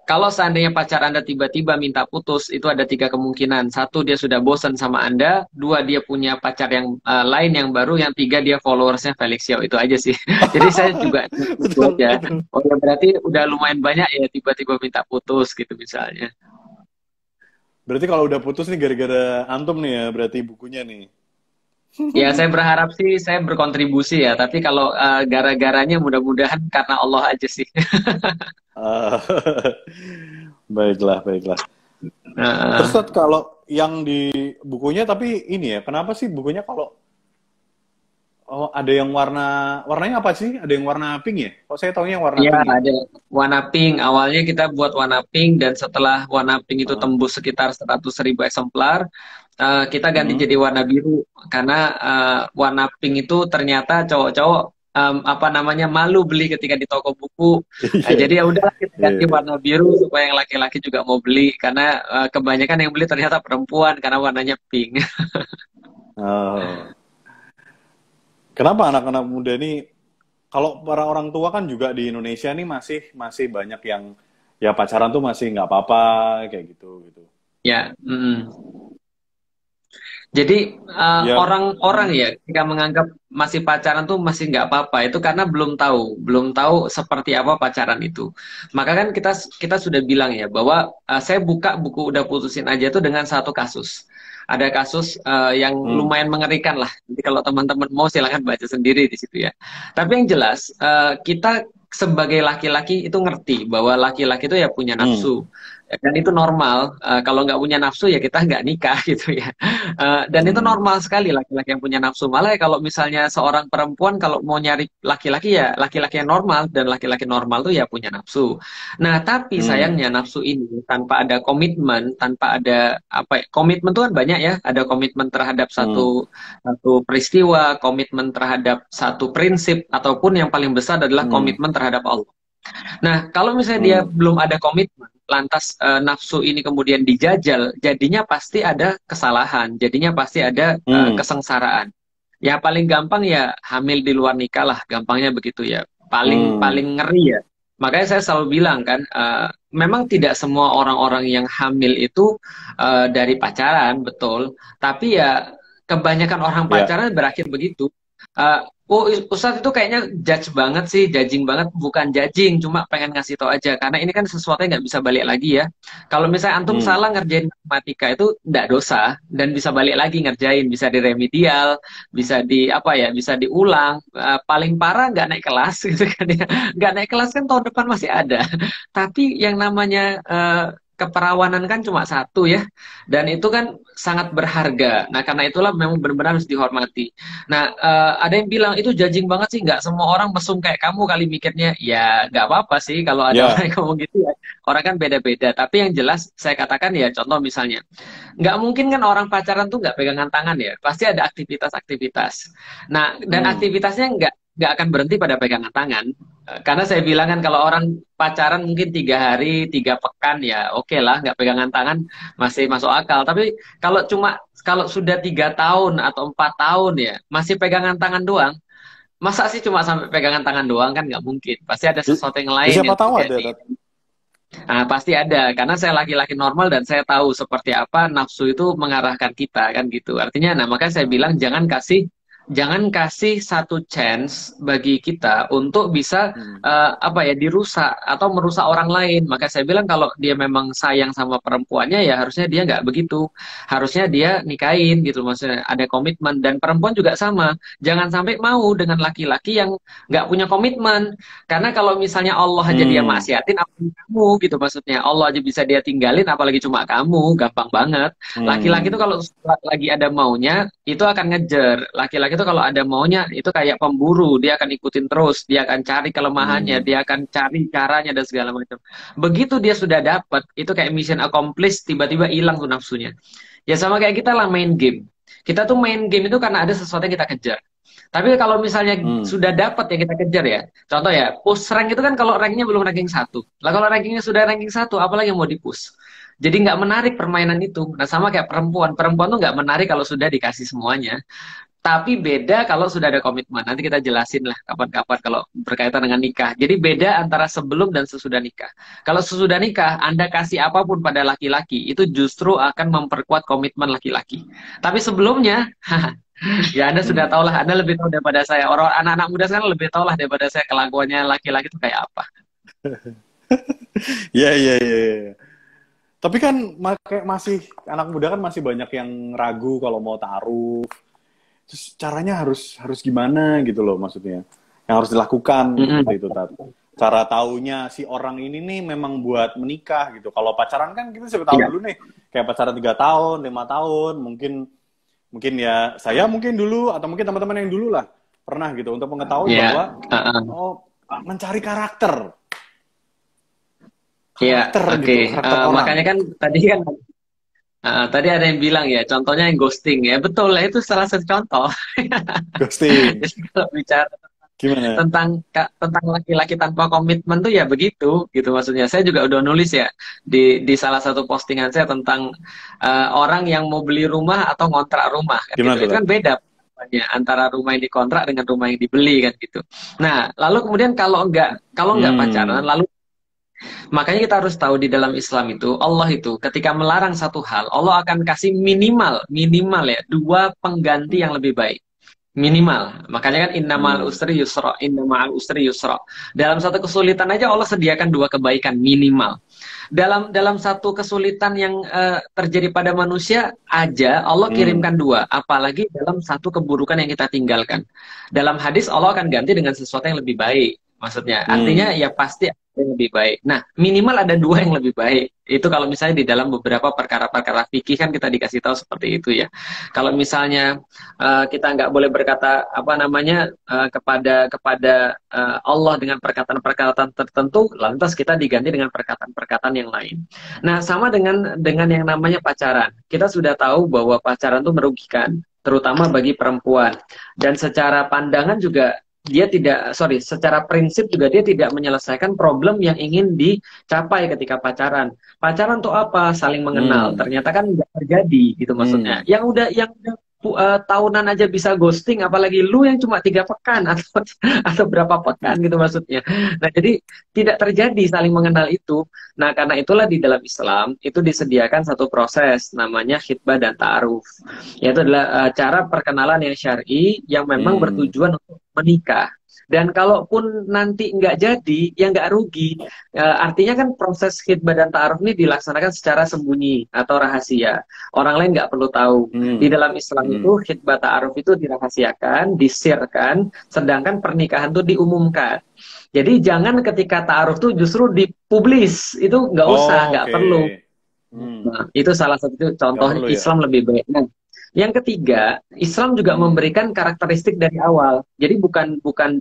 kalau seandainya pacar Anda tiba-tiba minta putus, itu ada tiga kemungkinan. Satu, dia sudah bosan sama Anda. Dua, dia punya pacar yang lain yang baru. Yang tiga, dia followersnya Felix Yao. Itu aja sih. Jadi saya juga itu Betul, aja. betul. Oh ya berarti udah lumayan banyak ya tiba-tiba minta putus gitu misalnya. Berarti kalau udah putus nih gara-gara antum nih ya, berarti bukunya nih. Ya saya berharap sih saya berkontribusi ya. Tapi kalau gara-garanya mudah-mudahan karena Allah aja sih. Ah, baiklah, baiklah. Terus Nah, Tat, kalau yang di bukunya tapi ini ya, kenapa sih bukunya kalau ada yang warnanya apa sih? Ada yang warna pink ya? Kok saya taunya yang warna ya, pink ya? ada warna pink. Awalnya kita buat warna pink dan setelah warna pink itu Ah. tembus sekitar 100.000 eksemplar, kita ganti Hmm. jadi warna biru karena warna pink itu ternyata cowok-cowok apa namanya malu beli ketika di toko buku. Iya, Jadi ya udahlah kita ganti iya. warna biru supaya yang laki-laki juga mau beli karena kebanyakan yang beli ternyata perempuan karena warnanya pink. Oh. Kenapa anak-anak muda ini, kalau para orang tua kan juga di Indonesia nih masih masih banyak yang ya pacaran tuh masih nggak apa-apa kayak gitu gitu. Ya, jadi Ya. orang-orang Hmm. ya ketika menganggap masih pacaran tuh masih nggak apa-apa itu karena belum tahu seperti apa pacaran itu. Maka kan kita kita sudah bilang ya bahwa saya buka buku udah putusin aja tuh dengan satu kasus. ada kasus yang lumayan mengerikan lah. Jadi kalau teman-teman mau silahkan baca sendiri di situ ya. Tapi yang jelas kita sebagai laki-laki itu ngerti bahwa laki-laki itu ya punya Hmm. nafsu. Dan itu normal. Kalau nggak punya nafsu ya kita nggak nikah gitu ya. Dan itu Hmm. normal sekali laki-laki yang punya nafsu. Malah ya kalau misalnya seorang perempuan kalau mau nyari laki-laki ya laki-laki yang normal, dan laki-laki normal tuh ya punya nafsu. Nah, tapi Hmm. sayangnya nafsu ini tanpa ada komitmen, tanpa ada apa ya, komitmen tuh kan banyak ya. Ada komitmen terhadap Hmm. satu satu peristiwa, komitmen terhadap satu prinsip, ataupun yang paling besar adalah Hmm. komitmen terhadap Allah. Nah, kalau misalnya dia Hmm. belum ada komitmen, lantas nafsu ini kemudian dijajal, jadinya pasti ada kesalahan, jadinya pasti ada Hmm. kesengsaraan. Ya paling gampang ya hamil di luar nikah lah, gampangnya begitu ya. Paling Hmm. paling ngeri ya. Makanya saya selalu bilang kan, memang tidak semua orang-orang yang hamil itu dari pacaran, betul. Tapi ya kebanyakan orang Ya. pacaran berakhir begitu. Eh, Oh, Ustadz itu kayaknya judge banget sih, judging banget. Bukan judging, cuma pengen ngasih tau aja. Karena ini kan sesuatu yang nggak bisa balik lagi ya. Kalau misalnya antum Hmm. salah ngerjain matematika itu nggak dosa, dan bisa balik lagi ngerjain, bisa diremedial, bisa di apa ya, bisa diulang. Paling parah nggak naik kelas gitu kan ya. Nggak naik kelas kan tahun depan masih ada. Tapi yang namanya keperawanan kan cuma satu ya, dan itu kan sangat berharga. Nah, karena itulah memang benar-benar harus dihormati. Nah, ada yang bilang itu judging banget sih, nggak semua orang mesum kayak kamu kali mikirnya. Ya, nggak apa-apa sih kalau ada orang Ya. yang ngomong gitu ya. Orang kan beda-beda. Tapi yang jelas saya katakan ya, contoh misalnya, nggak mungkin kan orang pacaran tuh nggak pegangan tangan ya. Pasti ada aktivitas-aktivitas. Nah, dan Hmm. aktivitasnya nggak akan berhenti pada pegangan tangan. Karena saya bilang kan kalau orang pacaran mungkin 3 hari, 3 pekan ya oke lah, nggak pegangan tangan masih masuk akal. Tapi kalau sudah 3 tahun atau 4 tahun ya masih pegangan tangan doang, masa sih cuma sampai pegangan tangan doang, kan nggak mungkin. Pasti ada Ya, sesuatu yang ya lain siapa yang tahu ada, terjadi. Tat. Nah, pasti ada, karena saya laki-laki normal dan saya tahu seperti apa nafsu itu mengarahkan kita kan gitu. Artinya, nah makanya saya bilang Hmm. jangan kasih satu chance bagi kita untuk bisa Hmm. apa ya, dirusak atau merusak orang lain. Maka saya bilang kalau dia memang sayang sama perempuannya ya harusnya dia nggak begitu. Harusnya dia nikahin gitu, maksudnya ada komitmen. Dan perempuan juga sama. Jangan sampai mau dengan laki-laki yang nggak punya komitmen. Karena kalau misalnya Allah aja dia Hmm. maksiatin, apalagi kamu gitu maksudnya. Allah aja bisa dia tinggalin, apalagi cuma kamu, gampang banget. Laki-laki itu Hmm. kalau lagi ada maunya, itu akan ngejar. Laki-laki itu kalau ada maunya, itu kayak pemburu. Dia akan ikutin terus, dia akan cari kelemahannya, Hmm. dia akan cari caranya dan segala macam. Begitu dia sudah dapat, itu kayak mission accomplished, tiba-tiba hilang tuh nafsunya. Ya sama kayak kita lah main game. Kita tuh main game itu karena ada sesuatu yang kita kejar. Tapi kalau misalnya Hmm. sudah dapat yang kita kejar ya, contoh ya, push rank itu kan kalau ranknya belum ranking 1. Lah kalau rankingnya sudah ranking 1, apalagi yang mau di-push? Jadi nggak menarik permainan itu. Nah sama kayak perempuan. Perempuan tuh nggak menarik kalau sudah dikasih semuanya. Tapi beda kalau sudah ada komitmen. Nanti kita jelasin lah kapan-kapan kalau berkaitan dengan nikah. Jadi beda antara sebelum dan sesudah nikah. Kalau sesudah nikah, Anda kasih apapun pada laki-laki, itu justru akan memperkuat komitmen laki-laki. Tapi sebelumnya, ya Anda sudah Hmm. tahu lah, Anda lebih tahu daripada saya. Orang anak-anak muda sekarang lebih tahu lah daripada saya kelakuannya laki-laki itu kayak apa. Ya, ya, ya, ya. Tapi kan masih anak muda kan masih banyak yang ragu kalau mau taruh. Terus caranya harus harus gimana gitu loh maksudnya. Yang harus dilakukan seperti Mm-mm. itu, Tat. Cara taunya si orang ini nih memang buat menikah gitu. Kalau pacaran kan kita siapa tahu Iya, dulu nih. Kayak pacaran 3 tahun, 5 tahun, mungkin mungkin ya saya mungkin dulu atau mungkin teman-teman yang dulu lah pernah gitu untuk mengetahui iya, bahwa uh-uh. oh mencari karakter, Iya, karakter oke. gitu, karakter orang. Makanya kan tadi ada yang bilang ya, contohnya yang ghosting ya, betul lah itu salah satu contoh. Ghosting. Jadi kalau bicara Gimana? tentang laki-laki tanpa komitmen tuh ya begitu gitu maksudnya. Saya juga udah nulis ya di salah satu postingan saya tentang orang yang mau beli rumah atau ngontrak rumah kan gitu. Gimana tuh, Itu Tat? kan beda ya, antara rumah yang dikontrak dengan rumah yang dibeli kan gitu. Nah, lalu kemudian kalau nggak pacaran, Hmm. lalu makanya kita harus tahu di dalam Islam itu Allah itu ketika melarang satu hal, Allah akan kasih minimal minimal ya 2 pengganti yang lebih baik. Minimal. Makanya kan innamal Hmm. usri yusra, innamal usri yusra. Dalam satu kesulitan aja Allah sediakan dua kebaikan minimal. Dalam satu kesulitan yang terjadi pada manusia aja Allah Hmm. kirimkan dua, apalagi dalam satu keburukan yang kita tinggalkan. Dalam hadis Allah akan ganti dengan sesuatu yang lebih baik. Maksudnya, artinya Hmm. ya pasti ada yang lebih baik. Nah, minimal ada dua yang lebih baik. Itu kalau misalnya di dalam beberapa perkara-perkara fikih kan kita dikasih tahu seperti itu ya. Kalau misalnya kita nggak boleh berkata apa namanya kepada kepada Allah dengan perkataan-perkataan tertentu, lantas kita diganti dengan perkataan-perkataan yang lain. Nah, sama dengan yang namanya pacaran. Kita sudah tahu bahwa pacaran itu merugikan, terutama bagi perempuan. Dan secara pandangan juga dia tidak, sorry, secara prinsip juga dia tidak menyelesaikan problem yang ingin dicapai ketika pacaran. Pacaran tuh apa? Saling mengenal. Hmm. Ternyata kan nggak terjadi gitu maksudnya. Hmm. Yang udah tahunan aja bisa ghosting, apalagi lu yang cuma 3 pekan atau berapa pekan gitu maksudnya. Nah, jadi tidak terjadi saling mengenal itu. Nah, karena itulah di dalam Islam itu disediakan satu proses namanya khitbah dan ta'aruf. Yaitu adalah cara perkenalan yang syar'i yang memang Hmm. bertujuan untuk menikah. Dan kalaupun nanti nggak jadi, ya nggak rugi. Artinya kan proses khitbah dan ta'aruf ini dilaksanakan secara sembunyi atau rahasia. Orang lain nggak perlu tahu. Di Hmm. dalam Islam Hmm. itu khitbah ta'aruf itu dirahasiakan, disirkan, sedangkan pernikahan itu diumumkan. Jadi jangan ketika ta'aruf tuh justru dipublis, itu nggak usah, Oh, nggak oke. perlu. Hmm. Nah, itu salah satu Nggak contoh perlu ya. Islam lebih baik. Nah, yang ketiga, Islam juga Hmm. memberikan karakteristik dari awal. Jadi bukan bukan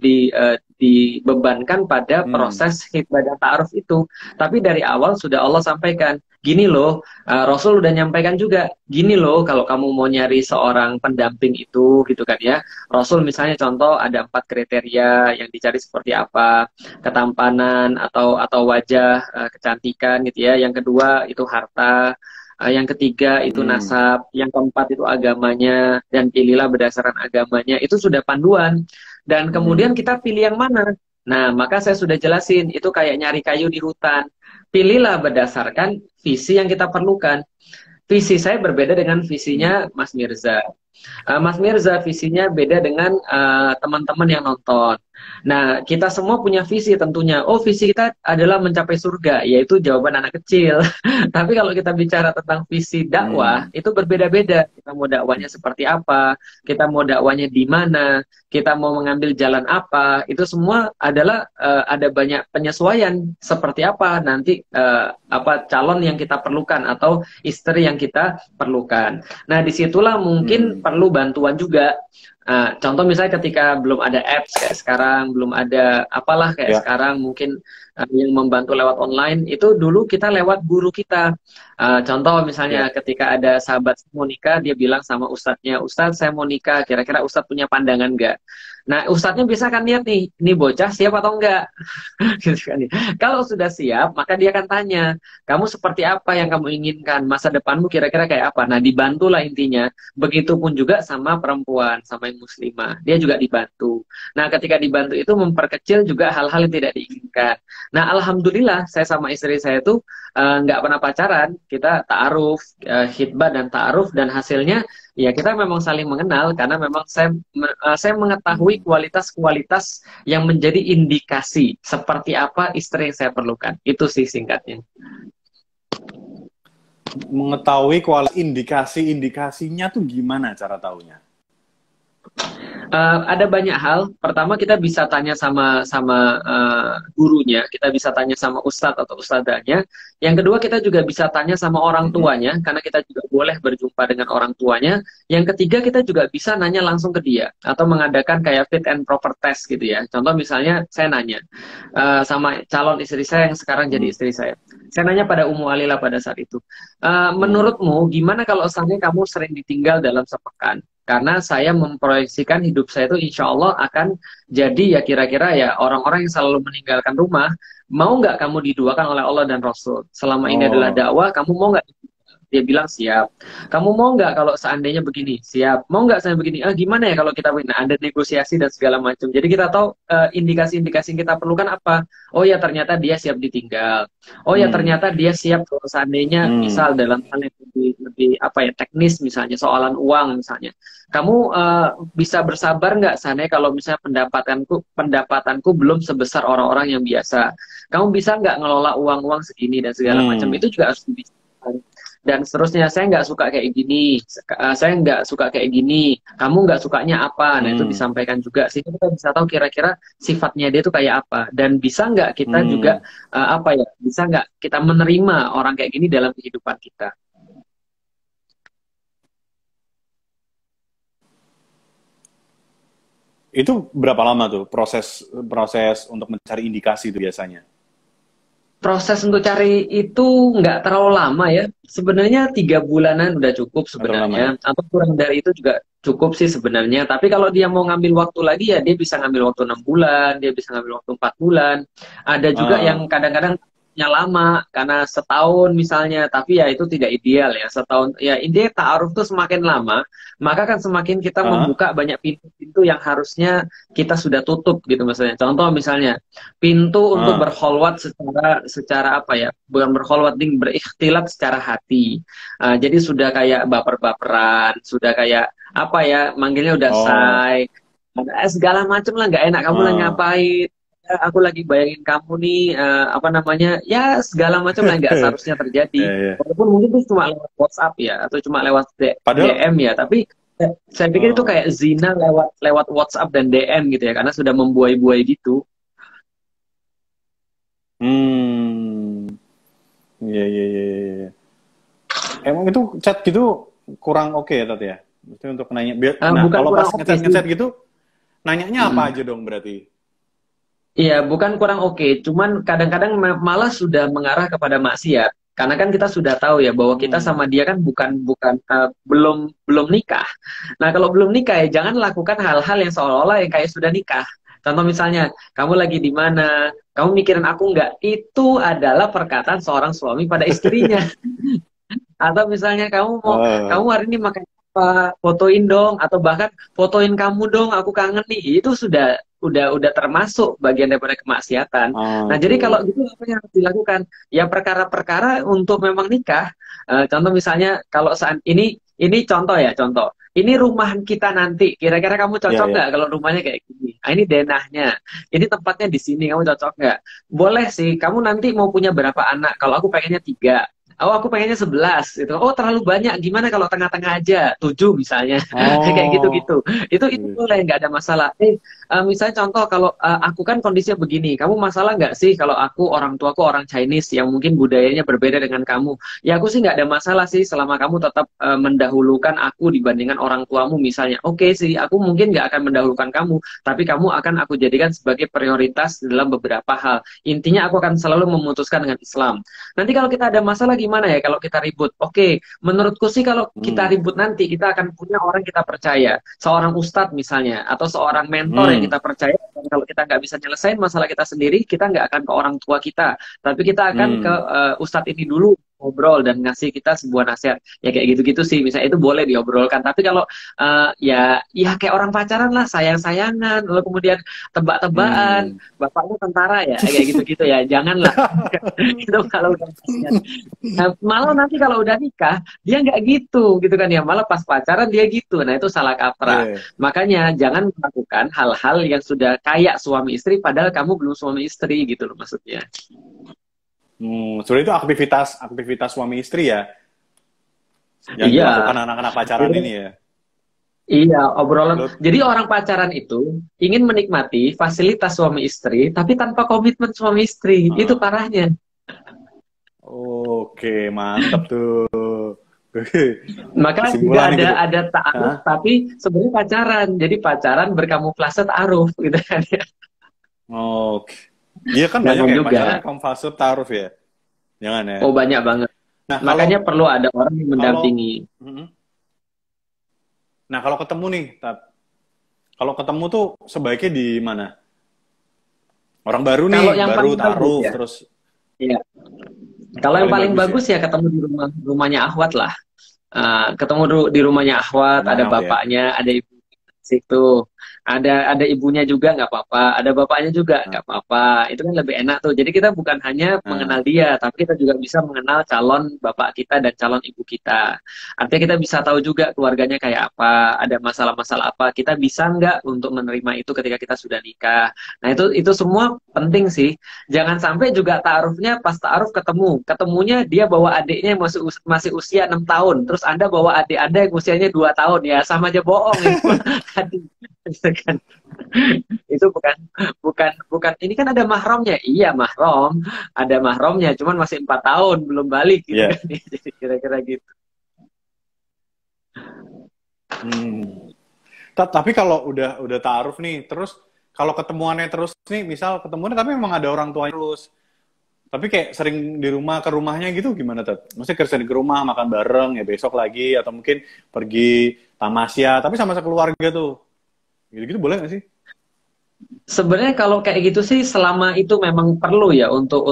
dibebankan pada Hmm. proses khitbah dan ta'aruf itu, tapi dari awal sudah Allah sampaikan, gini loh, Rasul udah nyampaikan juga, gini loh kalau kamu mau nyari seorang pendamping itu, gitu kan ya. Rasul misalnya contoh ada 4 kriteria yang dicari seperti apa, ketampanan atau wajah, kecantikan gitu ya. Yang kedua itu harta. Yang ketiga itu Hmm. nasab, yang keempat itu agamanya, dan pilihlah berdasarkan agamanya. Itu sudah panduan. Dan kemudian Hmm. kita pilih yang mana? Nah, maka saya sudah jelasin, itu kayak nyari kayu di hutan. Pilihlah berdasarkan visi yang kita perlukan. Visi saya berbeda dengan Hmm. visinya Mas Mirza. Mas Mirza visinya beda dengan teman-teman yang nonton. Nah, kita semua punya visi tentunya. Oh, visi kita adalah mencapai surga, yaitu jawaban anak kecil. Tapi kalau kita bicara tentang visi dakwah, Hmm. itu berbeda-beda. Kita mau dakwanya seperti apa, kita mau dakwanya di mana, kita mau mengambil jalan apa, itu semua adalah ada banyak penyesuaian seperti apa nanti apa calon yang kita perlukan atau istri yang kita perlukan. Nah, disitulah mungkin Hmm. perlu bantuan juga. Contoh misalnya ketika belum ada apps kayak sekarang, belum ada apalah kayak Ya. sekarang, mungkin yang membantu lewat online, itu dulu kita lewat guru kita. Contoh misalnya Ya. ketika ada sahabat mau nikah, dia bilang sama ustadznya, Ustadz saya mau nikah, kira-kira ustadz punya pandangan nggak? Nah, ustadznya bisa kan lihat nih, ini bocah siap atau enggak? Gitu kan ya. Kalau sudah siap, maka dia akan tanya, kamu seperti apa yang kamu inginkan? Masa depanmu kira-kira kayak apa? Nah, dibantulah intinya. Begitupun juga sama perempuan, sama yang muslimah. Dia juga dibantu. Nah, ketika dibantu itu memperkecil juga hal-hal yang tidak diinginkan. Nah, alhamdulillah saya sama istri saya tuh nggak pernah pacaran. Kita ta'aruf, khitbah dan ta'aruf, dan hasilnya ya kita memang saling mengenal karena memang saya mengetahui Hmm. kualitas-kualitas yang menjadi indikasi seperti apa istri yang saya perlukan. Itu sih singkatnya. Mengetahui kualitas indikasi-indikasinya tuh gimana cara taunya? Ada banyak hal. Pertama kita bisa tanya sama sama gurunya, kita bisa tanya sama ustadz atau ustadzanya. Yang kedua kita juga bisa tanya sama orang Hmm. tuanya, karena kita juga boleh berjumpa dengan orang tuanya. Yang ketiga kita juga bisa nanya langsung ke dia atau mengadakan kayak fit and proper test gitu ya. Contoh misalnya saya nanya sama calon istri saya yang sekarang jadi Hmm. istri saya. Saya nanya pada Ummu Alila pada saat itu, Hmm. menurutmu gimana kalau seandainya kamu sering ditinggal dalam sepekan? Karena saya memproyeksikan hidup saya itu insya Allah akan jadi ya kira-kira ya orang-orang yang selalu meninggalkan rumah. Mau nggak kamu diduakan oleh Allah dan Rasul? Selama ini adalah Oh. dakwah, kamu mau nggak? Dia bilang siap. Kamu mau nggak kalau seandainya begini? Siap. Mau nggak saya begini? Gimana ya kalau kita begini? Nah, ada negosiasi dan segala macam. Jadi kita tahu indikasi-indikasi yang kita perlukan apa. Oh ya ternyata dia siap ditinggal. Oh ya Hmm. ternyata dia siap kalau seandainya Hmm. misal dalam hal yang lebih apa ya teknis misalnya soalan uang misalnya. Kamu bisa bersabar nggak seandainya kalau misalnya pendapatanku belum sebesar orang-orang yang biasa. Kamu bisa nggak ngelola uang-uang segini dan segala macam. Hmm. Itu juga harus dibicarakan dan seterusnya. Saya nggak suka kayak gini, saya nggak suka kayak gini, kamu nggak sukanya apa, nah itu Hmm. disampaikan juga sehingga kita bisa tahu kira-kira sifatnya dia itu kayak apa dan bisa nggak kita juga Hmm. apa ya, bisa nggak kita menerima orang kayak gini dalam kehidupan kita. Itu berapa lama tuh proses proses untuk mencari indikasi itu biasanya? Proses untuk cari itu nggak terlalu lama ya. Sebenarnya 3 bulanan udah cukup Nggak terlalu lama ya? sebenarnya. Atau kurang dari itu juga cukup sih sebenarnya. Tapi kalau dia mau ngambil waktu lagi ya dia bisa ngambil waktu 6 bulan, dia bisa ngambil waktu 4 bulan. Ada juga yang Ah. kadang-kadang lama karena setahun misalnya. Tapi ya itu tidak ideal ya. Setahun ya intinya ta'aruf tuh semakin lama, maka kan semakin kita Ah. membuka banyak pintu-pintu yang harusnya kita sudah tutup gitu misalnya. Contoh misalnya pintu untuk Ah. berkholwat secara secara apa ya, bukan berkholwat ding, berikhtilat secara hati. Jadi sudah kayak baper-baperan, sudah kayak apa ya, manggilnya udah Oh. say, segala macem lah, nggak enak kamu lagi Ah. ngapain. Aku lagi bayangin kamu nih, apa namanya, ya segala macam lah nggak seharusnya terjadi. Ya, ya. Walaupun mungkin itu cuma lewat WhatsApp ya, atau cuma lewat Padahal, DM ya, tapi saya pikir itu ah. kayak zina lewat lewat WhatsApp dan DM gitu ya, karena sudah membuai-buai gitu. Hmm. Iya, iya, iya, iya, iya. Emang itu chat gitu kurang oke ya, Tat ya? Maksudnya untuk nanya. Nah, Bukan kalau pas kurang oke sih. ngechat-ngechat gitu, nanyanya apa Mm-mm. aja dong berarti? Iya, bukan kurang oke, cuman kadang-kadang malah sudah mengarah kepada maksiat. Karena kan kita sudah tahu ya bahwa kita sama Hmm. dia kan bukan bukan belum belum nikah. Nah, kalau belum nikah ya jangan lakukan hal-hal yang seolah-olah yang kayak sudah nikah. Contoh misalnya, kamu lagi di mana? Kamu mikirin aku nggak? Itu adalah perkataan seorang suami pada istrinya. Atau misalnya kamu Ah. hari ini makan apa? Fotoin dong, atau bahkan fotoin kamu dong, aku kangen nih. Itu udah termasuk bagian daripada kemaksiatan. Ah, Nah, jadi kalau tuh. gitu apa yang harus dilakukan? Ya perkara-perkara untuk memang nikah. Contoh misalnya kalau saat ini contoh ya, contoh. Ini rumah kita nanti, kira-kira kamu Ya, cocok nggak ya. kalau rumahnya kayak gini? Ini denahnya, ini tempatnya di sini, kamu cocok nggak? Boleh sih, kamu nanti mau punya berapa anak? Kalau aku pengennya 3. Oh, aku pengennya 11 gitu. Oh, terlalu banyak. Gimana kalau tengah-tengah aja? 7 misalnya. Kayak Oh. gitu-gitu. Itu boleh, nggak ada masalah. Misalnya contoh kalau aku kan kondisinya begini. Kamu masalah nggak sih kalau orang tuaku orang Chinese yang mungkin budayanya berbeda dengan kamu? Ya aku sih nggak ada masalah sih selama kamu tetap mendahulukan aku dibandingkan orang tuamu misalnya. Oke sih, aku mungkin nggak akan mendahulukan kamu, tapi kamu akan aku jadikan sebagai prioritas dalam beberapa hal. Intinya aku akan selalu memutuskan dengan Islam. Nanti kalau kita ada masalah gimana ya kalau kita ribut? Oke, menurutku sih kalau kita Hmm. ribut nanti kita akan punya orang kita percaya, seorang ustadz misalnya, atau seorang mentor yang Hmm. kita percaya. Dan kalau kita nggak bisa nyelesain masalah kita sendiri, kita nggak akan ke orang tua kita, tapi kita akan ke Hmm. ustadz ini dulu ngobrol dan ngasih kita sebuah nasihat. Ya kayak gitu-gitu sih, misalnya itu boleh diobrolkan. Tapi kalau ya kayak orang pacaran lah, sayang-sayangan, lalu kemudian tebak-tebakan, Hmm. bapaknya tentara ya, kayak gitu-gitu ya, janganlah. Itu kalau udah pacaran. Nah, malah nanti kalau udah nikah dia nggak gitu kan ya, malah pas pacaran dia gitu. Nah itu salah kaprah. Iya. Makanya jangan melakukan hal-hal yang sudah kayak suami istri padahal kamu belum suami istri gitu loh maksudnya. Hmm. Sebenarnya itu aktivitas aktivitas suami istri ya yang Iya, dilakukan anak-anak pacaran ini ya. iya, obrolan. Lo, Jadi orang pacaran itu ingin menikmati fasilitas suami istri tapi tanpa komitmen suami istri. Itu ah. parahnya. Oke, mantap tuh. Maka juga Kesimpulannya gitu. ada ta'aruf Hah? tapi sebenarnya pacaran. Jadi pacaran berkamuflase ta'aruf gitu kan ya. Oke. Iya kan banyak Jangan ya juga. pacaran kamuflase taruh ya. Jangan ya. Oh banyak banget. Nah, kalau Makanya perlu ada orang yang kalau mendampingi. mm-mm. Nah, kalau ketemu nih, Tat. Kalau ketemu tuh sebaiknya di mana? Orang baru nih, Kalau yang baru paling bagus taruh ya, terus ya. Kalau yang Paling paling bagus ya. bagus ya ketemu di rumahnya Ahwat lah. Ketemu di rumahnya Ahwat, ada Semangat ya. bapaknya, ada ibu situ, ada ibunya juga nggak apa-apa, ada bapaknya juga Nah, nggak apa-apa. Itu kan lebih enak tuh. Jadi kita bukan hanya mengenal nah. dia, tapi kita juga bisa mengenal calon bapak kita dan calon ibu kita. Artinya kita bisa tahu juga keluarganya kayak apa, ada masalah-masalah apa. Kita bisa nggak untuk menerima itu ketika kita sudah nikah. Nah itu semua penting sih. Jangan sampai juga ta'arufnya pas ta'aruf ketemunya dia bawa adiknya yang masih usia 6 tahun, terus Anda bawa adik Anda yang usianya 2 tahun, ya sama aja bohong itu tadi. Gitu kan. Itu bukan bukan bukan ini kan ada mahramnya. Iya, mahram, ada mahramnya, cuman masih 4 tahun belum balik gitu Iya. kan. Jadi kira-kira gitu. Hmm. Tapi kalau udah taaruf nih, terus kalau ketemuannya terus nih, misal ketemuannya tapi memang ada orang tuanya terus, tapi kayak sering di rumah ke rumahnya gitu gimana Tat? Maksudnya sering ke rumah makan bareng ya besok lagi atau mungkin pergi tamasya tapi sama sekeluarga tuh. Gitu-gitu boleh nggak sih? Sebenarnya kalau kayak gitu sih selama itu memang perlu ya untuk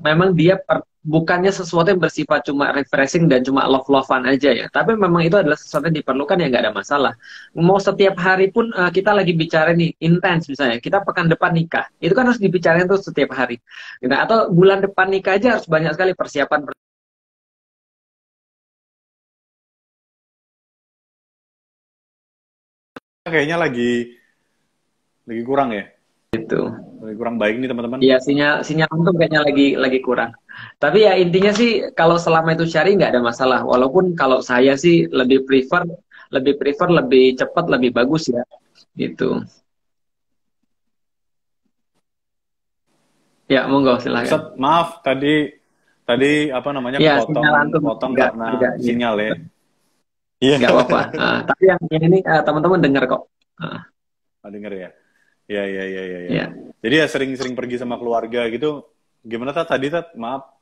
memang dia bukannya sesuatu yang bersifat cuma refreshing dan cuma love-lovean aja ya. Tapi memang itu adalah sesuatu yang diperlukan ya nggak ada masalah. Mau setiap hari pun kita lagi bicara nih intens misalnya. Kita pekan depan nikah. Itu kan harus dibicarain tuh setiap hari. Gitu. Atau bulan depan nikah aja harus banyak sekali persiapan Kayaknya lagi kurang ya. itu. Lagi kurang baik nih teman-teman. Iya, sinyal sinyal untung kayaknya lagi kurang. Tapi ya intinya sih kalau selama itu syari nggak ada masalah. Walaupun kalau saya sih lebih prefer lebih cepat lebih bagus ya. Gitu. Ya, monggo silahkan. Ustaz, maaf tadi tadi apa namanya Ya, kepotong sinyal antum potong agak karena agak ya, sinyal ya. Iya. nggak apa-apa. Tapi yang ini teman-teman dengar kok. Ah, Denger ya. Iya, iya, iya, iya, iya. ya. Jadi ya sering-sering pergi sama keluarga gitu. Gimana Tat tadi Tat? Maaf.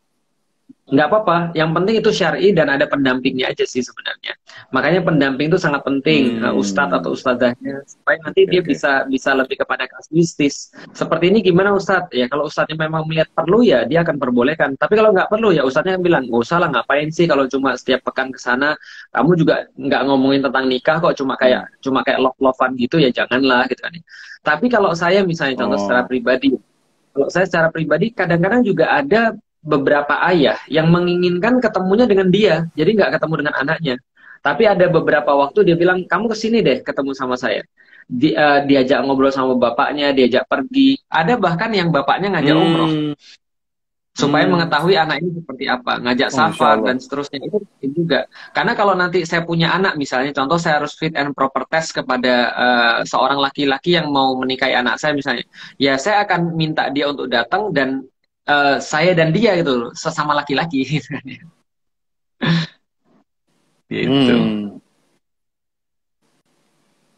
Nggak apa-apa, yang penting itu syar'i dan ada pendampingnya aja sih sebenarnya. Makanya pendamping itu sangat penting, ustadz atau Hmm. ustadzahnya, supaya nanti Oke, dia oke. bisa lebih kepada kasuistis. Seperti ini gimana ustadz? Ya kalau ustadznya memang melihat perlu ya dia akan perbolehkan. Tapi kalau nggak perlu ya ustadznya bilang, nggak usah lah ngapain sih kalau cuma setiap pekan ke sana, kamu juga nggak ngomongin tentang nikah kok Hmm. cuma kayak love-lovean gitu ya janganlah gitu kan. Tapi kalau saya misalnya contoh secara Oh. pribadi, kalau saya secara pribadi kadang-kadang juga ada beberapa ayah yang menginginkan ketemunya dengan dia, jadi nggak ketemu dengan anaknya. Tapi ada beberapa waktu dia bilang, kamu kesini deh ketemu sama saya. Diajak ngobrol sama bapaknya, diajak pergi. Ada bahkan yang bapaknya ngajak umroh Hmm. supaya Hmm. mengetahui anak ini seperti apa, ngajak Oh, Masya safar Allah. dan seterusnya itu penting juga. Karena kalau nanti saya punya anak misalnya, contoh saya harus fit and proper test kepada seorang laki-laki yang mau menikahi anak saya misalnya, ya saya akan minta dia untuk datang dan saya dan dia gitu loh, sesama laki-laki gitu kan ya. Gitu. Hmm.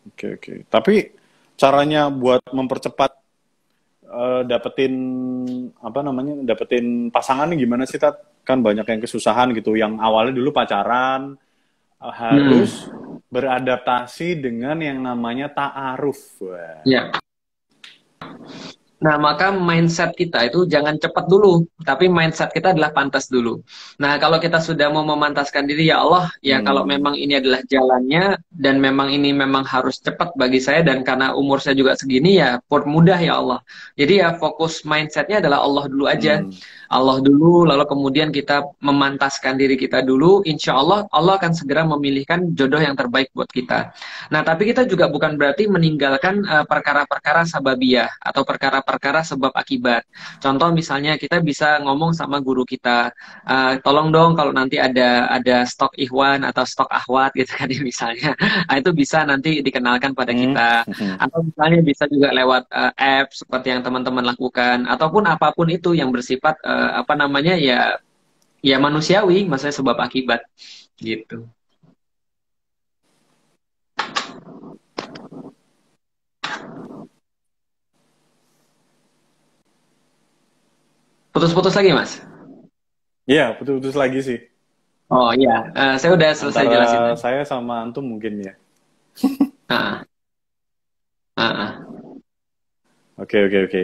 Oke, oke. Tapi caranya buat mempercepat dapetin apa namanya? Dapetin pasangan nih gimana sih, Tat? Kan banyak yang kesusahan gitu. Yang awalnya dulu pacaran Mm-mm. harus beradaptasi dengan yang namanya ta'aruf. Wah. Ya. Nah, maka mindset kita itu jangan cepat dulu, tapi mindset kita adalah pantas dulu. Nah, kalau kita sudah mau memantaskan diri, ya Allah, ya kalau Hmm. memang ini adalah jalannya, dan memang ini memang harus cepat bagi saya, dan karena umur saya juga segini, ya mudah ya Allah. Jadi ya fokus mindsetnya adalah Allah dulu aja. Hmm. Allah dulu, lalu kemudian kita memantaskan diri kita dulu, insya Allah, Allah akan segera memilihkan jodoh yang terbaik buat kita. Nah, tapi kita juga bukan berarti meninggalkan perkara-perkara sababiyah atau perkara-perkara sebab akibat. Contoh misalnya kita bisa ngomong sama guru kita, tolong dong kalau nanti ada stok ikhwan atau stok akhwat gitu kan ya misalnya. Nah, itu bisa nanti dikenalkan pada Hmm. kita. Atau misalnya bisa juga lewat app seperti yang teman-teman lakukan ataupun apapun itu yang bersifat apa namanya ya ya manusiawi, maksudnya sebab akibat gitu. Putus-putus lagi, Mas? Iya, putus-putus lagi sih. Oh iya, saya udah selesai Antara jelasin tadi. saya sama antum mungkin ya. Ah, ah, ah. Oke, oke, oke.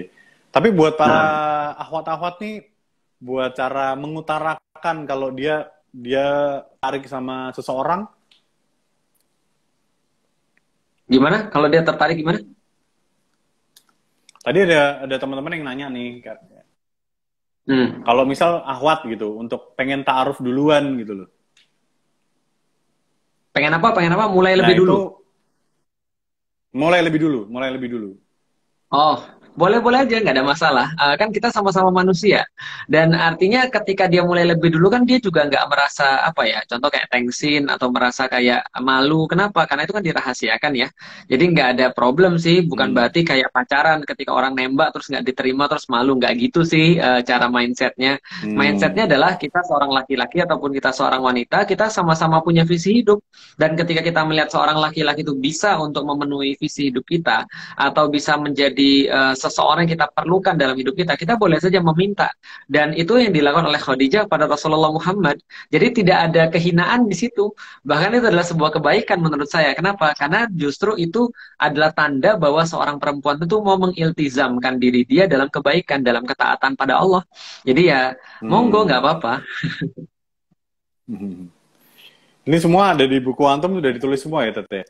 Tapi buat para Nah, ahwat-ahwat nih, buat cara mengutarakan kalau dia tarik sama seseorang? Gimana? Kalau dia tertarik gimana? Tadi ada teman-teman yang nanya nih, Hmm. kalau misal ahwat gitu, untuk pengen ta'aruf duluan gitu loh. Pengen apa? Pengen apa? Mulai Nah lebih itu dulu. mulai lebih dulu. Oh, boleh-boleh aja, nggak ada masalah. Kan kita sama-sama manusia. Dan artinya ketika dia mulai lebih dulu kan dia juga nggak merasa apa ya, contoh kayak tengsin atau merasa kayak malu. Kenapa? Karena itu kan dirahasiakan ya. Jadi nggak ada problem sih. Bukan Hmm. berarti kayak pacaran ketika orang nembak terus nggak diterima terus malu. Nggak gitu sih cara mindsetnya. Mindsetnya Hmm. adalah kita seorang laki-laki ataupun kita seorang wanita, kita sama-sama punya visi hidup. Dan ketika kita melihat seorang laki-laki itu bisa untuk memenuhi visi hidup kita, atau bisa menjadi seseorang yang kita perlukan dalam hidup kita, kita boleh saja meminta. Dan itu yang dilakukan oleh Khadijah pada Rasulullah Muhammad. Jadi tidak ada kehinaan di situ. Bahkan itu adalah sebuah kebaikan menurut saya. Kenapa? Karena justru itu adalah tanda bahwa seorang perempuan itu mau mengiltizamkan diri dia dalam kebaikan, dalam ketaatan pada Allah. Jadi ya, monggo, nggak Hmm. apa-apa. Hmm. Ini semua ada di buku Antum, sudah ditulis semua ya, Tete?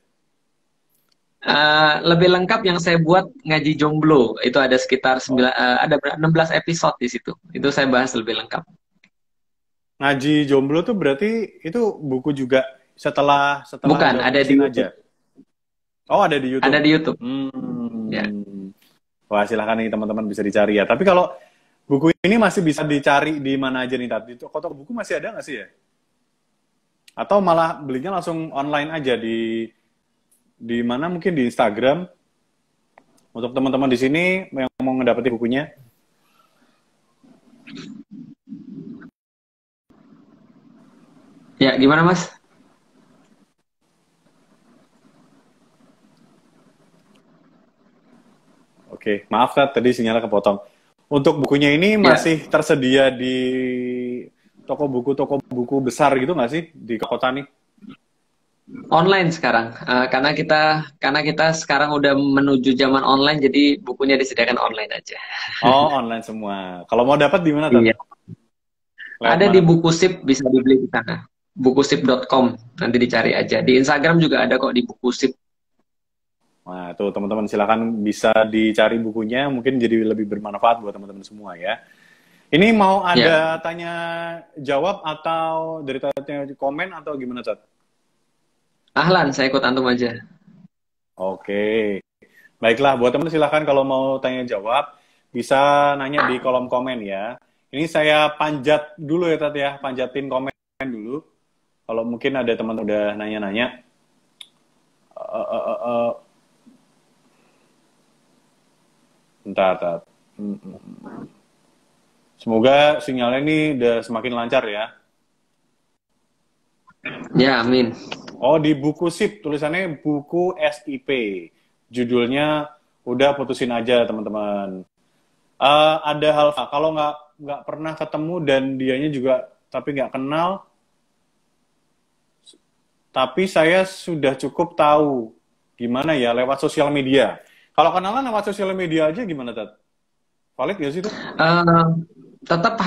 Lebih lengkap yang saya buat ngaji jomblo itu ada sekitar Oh, 16 episode di situ. Itu saya bahas lebih lengkap. ngaji jomblo tuh berarti itu buku juga setelah setelah Bukan, udah ada di putusin aja. YouTube. Oh, ada di Ada YouTube. di YouTube. Ya. Hmm. Wah, silahkan nih teman-teman bisa dicari ya. Tapi kalau buku ini masih bisa dicari di mana aja nih, Tat? Di toko-toko buku masih ada nggak sih ya? Atau malah belinya langsung online aja di mana, mungkin di Instagram? Untuk teman-teman di sini yang mau ngedapati bukunya. Ya, gimana Mas? Oke, maaf Tat, tadi sinyalnya kepotong. Untuk bukunya ini Ya, masih tersedia di toko buku besar gitu nggak sih di kota nih? online sekarang. Karena kita sekarang udah menuju zaman online, jadi bukunya disediakan online aja. Oh, online semua. Kalau mau dapat di mana, Tat? Iya. Lewat Ada mana di tuh? Bukusip, bisa dibeli di sana. Bukusip.com, nanti dicari aja. Di Instagram juga ada kok di Bukusip. Nah, tuh teman-teman silakan bisa dicari bukunya, mungkin jadi lebih bermanfaat buat teman-teman semua ya. Ini mau Ya, ada tanya jawab atau dari tanya komen atau gimana, Tat? ahlan, saya ikut antum aja. Oke. Baiklah, buat teman silakan kalau mau tanya jawab bisa nanya di kolom komen ya. Ini saya panjat dulu ya, Tat ya, panjatin komen dulu. Kalau mungkin ada teman udah nanya-nanya. Eh, eh, eh, eh, Bentar, Tat. Semoga sinyalnya ini udah semakin lancar ya. Ya, amin. Oh, di buku SIP, tulisannya buku SIP. Judulnya udah putusin aja, teman-teman. Ada hal, kalau nggak pernah ketemu dan dianya juga tapi nggak kenal, tapi saya sudah cukup tahu gimana ya lewat sosial media. Kalau kenalan lewat sosial media aja gimana, Tat? Valid nggak sih itu? Eh, tetap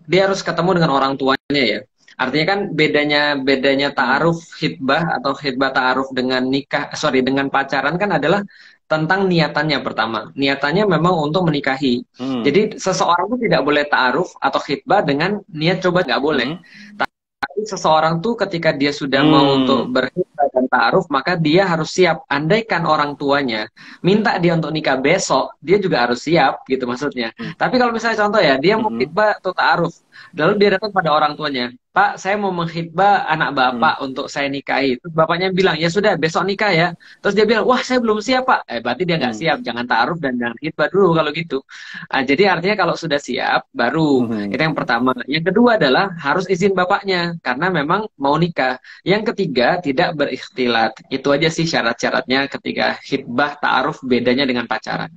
dia harus ketemu dengan orang tuanya ya. Artinya kan bedanya bedanya Hmm. ta'aruf hitbah atau hitbah ta'aruf dengan nikah, sorry, dengan pacaran kan adalah tentang niatannya pertama. Niatannya memang untuk menikahi. Hmm. Jadi seseorang itu tidak boleh ta'aruf atau hitbah dengan niat coba, nggak boleh. Hmm. Tapi seseorang tuh ketika dia sudah mau untuk Hmm. berhijrah dan ta'aruf, maka dia harus siap. Andaikan orang tuanya minta dia untuk nikah besok, dia juga harus siap, gitu maksudnya. Hmm. Tapi kalau misalnya contoh ya, dia mau Hmm. khitbah atau ta'aruf, lalu dia datang pada orang tuanya, Pak, saya mau menghitbah anak Hmm. bapak untuk saya nikahi. Terus bapaknya bilang, ya sudah, besok nikah ya. Terus dia bilang, wah saya belum siap Pak. Berarti dia nggak Hmm. siap, jangan ta'aruf dan jangan khitbah dulu kalau gitu. Jadi artinya kalau sudah siap, baru. Hmm. Itu yang pertama. Yang kedua adalah harus izin bapaknya karena memang mau nikah. Yang ketiga tidak berikhtilat. Itu aja sih syarat-syaratnya ketika khitbah ta'aruf bedanya dengan pacaran.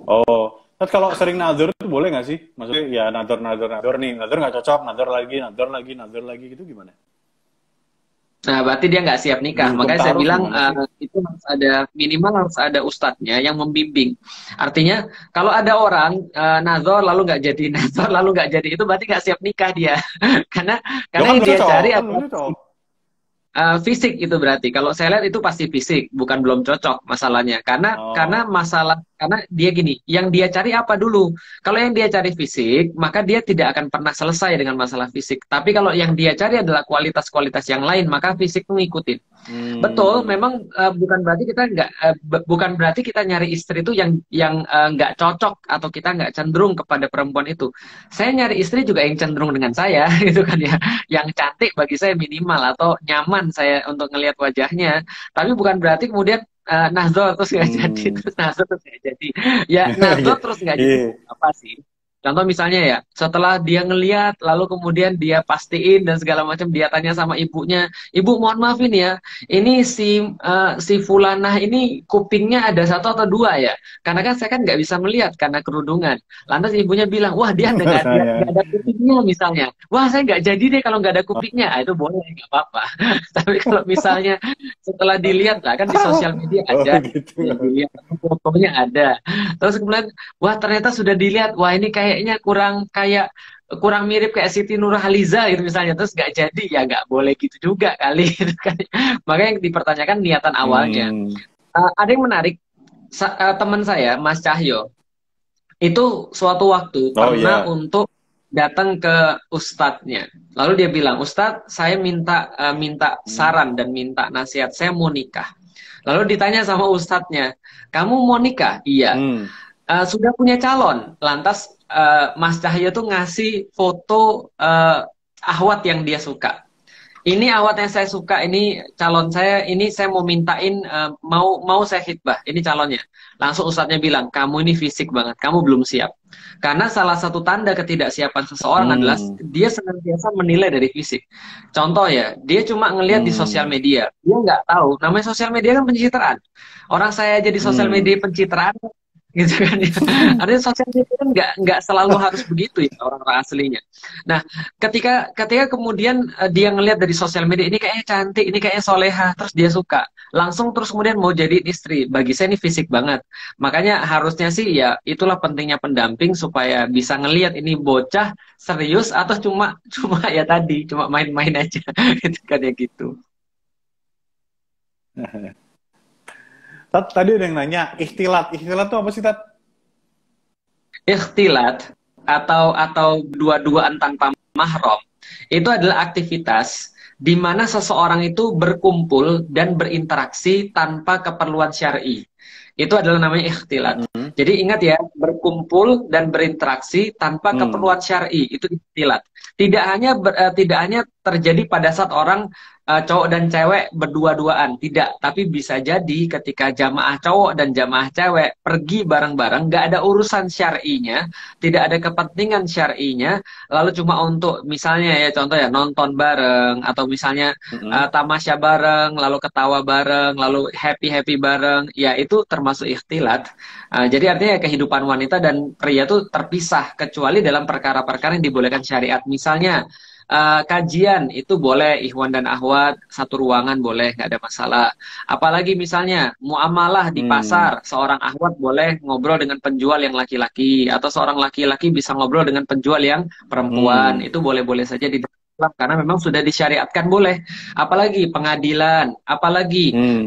Oh, terus kalau sering nazar itu boleh nggak sih? Maksudnya ya nazar nih, nazar nggak cocok, nazar lagi gitu gimana? Nah, berarti dia nggak siap nikah. Belum Makanya saya taruh bilang gimana sih? itu harus ada minimal harus ada ustadznya yang membimbing. Artinya kalau ada orang nazar lalu nggak jadi nazar lalu nggak jadi itu berarti nggak siap nikah dia. karena Ya karena kan yang belum dia cocok, cari kan belum adalah cocok. fisik itu berarti. Kalau saya lihat itu pasti fisik, bukan belum cocok masalahnya. Karena Oh. masalah karena dia gini, yang dia cari apa dulu? Kalau yang dia cari fisik, maka dia tidak akan pernah selesai dengan masalah fisik. Tapi kalau yang dia cari adalah kualitas-kualitas yang lain, maka fisik itu ngikutin. Betul, Hmm. memang bukan berarti kita nggak bukan berarti kita nyari istri itu yang nggak cocok atau kita nggak cenderung kepada perempuan itu. Saya nyari istri juga yang cenderung dengan saya, gitu kan ya, yang cantik bagi saya minimal atau nyaman saya untuk ngelihat wajahnya. Tapi bukan berarti kemudian nazar terus nggak jadi, Hmm. terus nazar terus nggak jadi. Ya nazar terus nggak jadi Iya. apa sih? Contoh misalnya ya, setelah dia ngeliat, lalu kemudian dia pastiin dan segala macam, dia tanya sama ibunya, ibu mohon maaf ini ya, ini si Fulanah ini kupingnya ada satu atau dua ya, karena kan saya kan nggak bisa melihat karena kerudungan. Lantas ibunya bilang, wah dia ada nggak Pertanyaan. ada kupingnya misalnya, wah saya nggak jadi deh kalau nggak ada kupingnya. Ah, itu boleh nggak apa-apa. Tapi kalau misalnya setelah dilihat lah kan di sosial media Oh ada, gitu. dilihat fotonya ada, terus kemudian wah ternyata sudah dilihat, wah ini kayaknya kurang mirip kayak Siti Nurhaliza gitu misalnya, terus nggak jadi ya nggak boleh gitu juga kali gitu kan. Makanya yang dipertanyakan niatan awalnya. Hmm. Ada yang menarik, teman saya Mas Cahyo itu suatu waktu Oh pernah iya. untuk datang ke ustadznya. Lalu dia bilang, Ustadz, saya minta Hmm. saran dan minta nasihat, saya mau nikah. Lalu ditanya sama ustadznya, kamu mau nikah? Iya. Hmm. Sudah punya calon. Lantas Mas Cahyo tuh ngasih foto ahwat yang dia suka. Ini awat yang saya suka, ini calon saya, ini saya mau mintain, mau mau saya khitbah, ini calonnya. Langsung ustadznya bilang, kamu ini fisik banget, kamu belum siap. Karena salah satu tanda ketidaksiapan seseorang adalah Hmm. dia senantiasa menilai dari fisik. Contoh ya, dia cuma ngelihat di sosial Hmm. media, dia nggak tahu, namanya sosial media kan pencitraan. Orang saya aja di sosial media Hmm. pencitraan, gitu kan ya. Artinya sosial media kan nggak selalu harus begitu ya orang-orang aslinya. Nah, ketika kemudian dia ngelihat dari sosial media ini kayaknya cantik, ini kayaknya soleha, terus dia suka, langsung terus kemudian mau jadi istri. Bagi saya ini fisik banget. Makanya harusnya sih ya itulah pentingnya pendamping supaya bisa ngelihat ini bocah serius atau cuma cuma ya tadi cuma main-main aja, gitu kan ya gitu. Tat, tadi ada yang nanya, ikhtilat. Ikhtilat itu apa sih, Tat? Ikhtilat atau dua-duaan tanpa mahram itu adalah aktivitas di mana seseorang itu berkumpul dan berinteraksi tanpa keperluan syar'i. Itu adalah namanya ikhtilat. Hmm. Jadi ingat ya, berkumpul dan berinteraksi tanpa Hmm. keperluan syar'i itu ikhtilat. Tidak hanya terjadi pada saat orang cowok dan cewek berdua-duaan, tidak. Tapi bisa jadi ketika jamaah cowok dan jamaah cewek pergi bareng-bareng, nggak ada urusan syar'inya, tidak ada kepentingan syar'inya, lalu cuma untuk misalnya ya contoh ya nonton bareng atau misalnya Hmm. tamasya bareng, lalu ketawa bareng, lalu happy-happy bareng, ya itu termasuk ikhtilat. Jadi artinya kehidupan wanita dan pria itu terpisah kecuali dalam perkara-perkara yang dibolehkan syariat. Misalnya kajian itu boleh ikhwan dan akhwat satu ruangan boleh nggak ada masalah. Apalagi misalnya muamalah di Hmm. pasar, seorang akhwat boleh ngobrol dengan penjual yang laki-laki atau seorang laki-laki bisa ngobrol dengan penjual yang perempuan. Hmm. Itu boleh-boleh saja di Islam karena memang sudah disyariatkan boleh. Apalagi pengadilan, apalagi Hmm.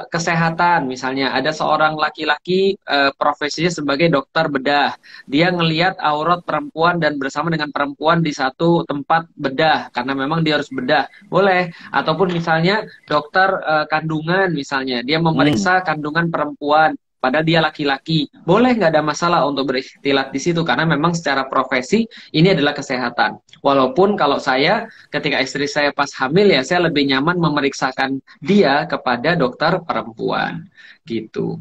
kesehatan misalnya ada seorang laki-laki profesinya sebagai dokter bedah, dia ngelihat aurat perempuan dan bersama dengan perempuan di satu tempat bedah karena memang dia harus bedah boleh. Ataupun misalnya dokter kandungan misalnya dia Hmm. memeriksa kandungan perempuan padahal dia laki-laki, boleh nggak ada masalah untuk berikhtilat di situ karena memang secara profesi ini adalah kesehatan. Walaupun kalau saya ketika istri saya pas hamil ya saya lebih nyaman memeriksakan dia kepada dokter perempuan gitu.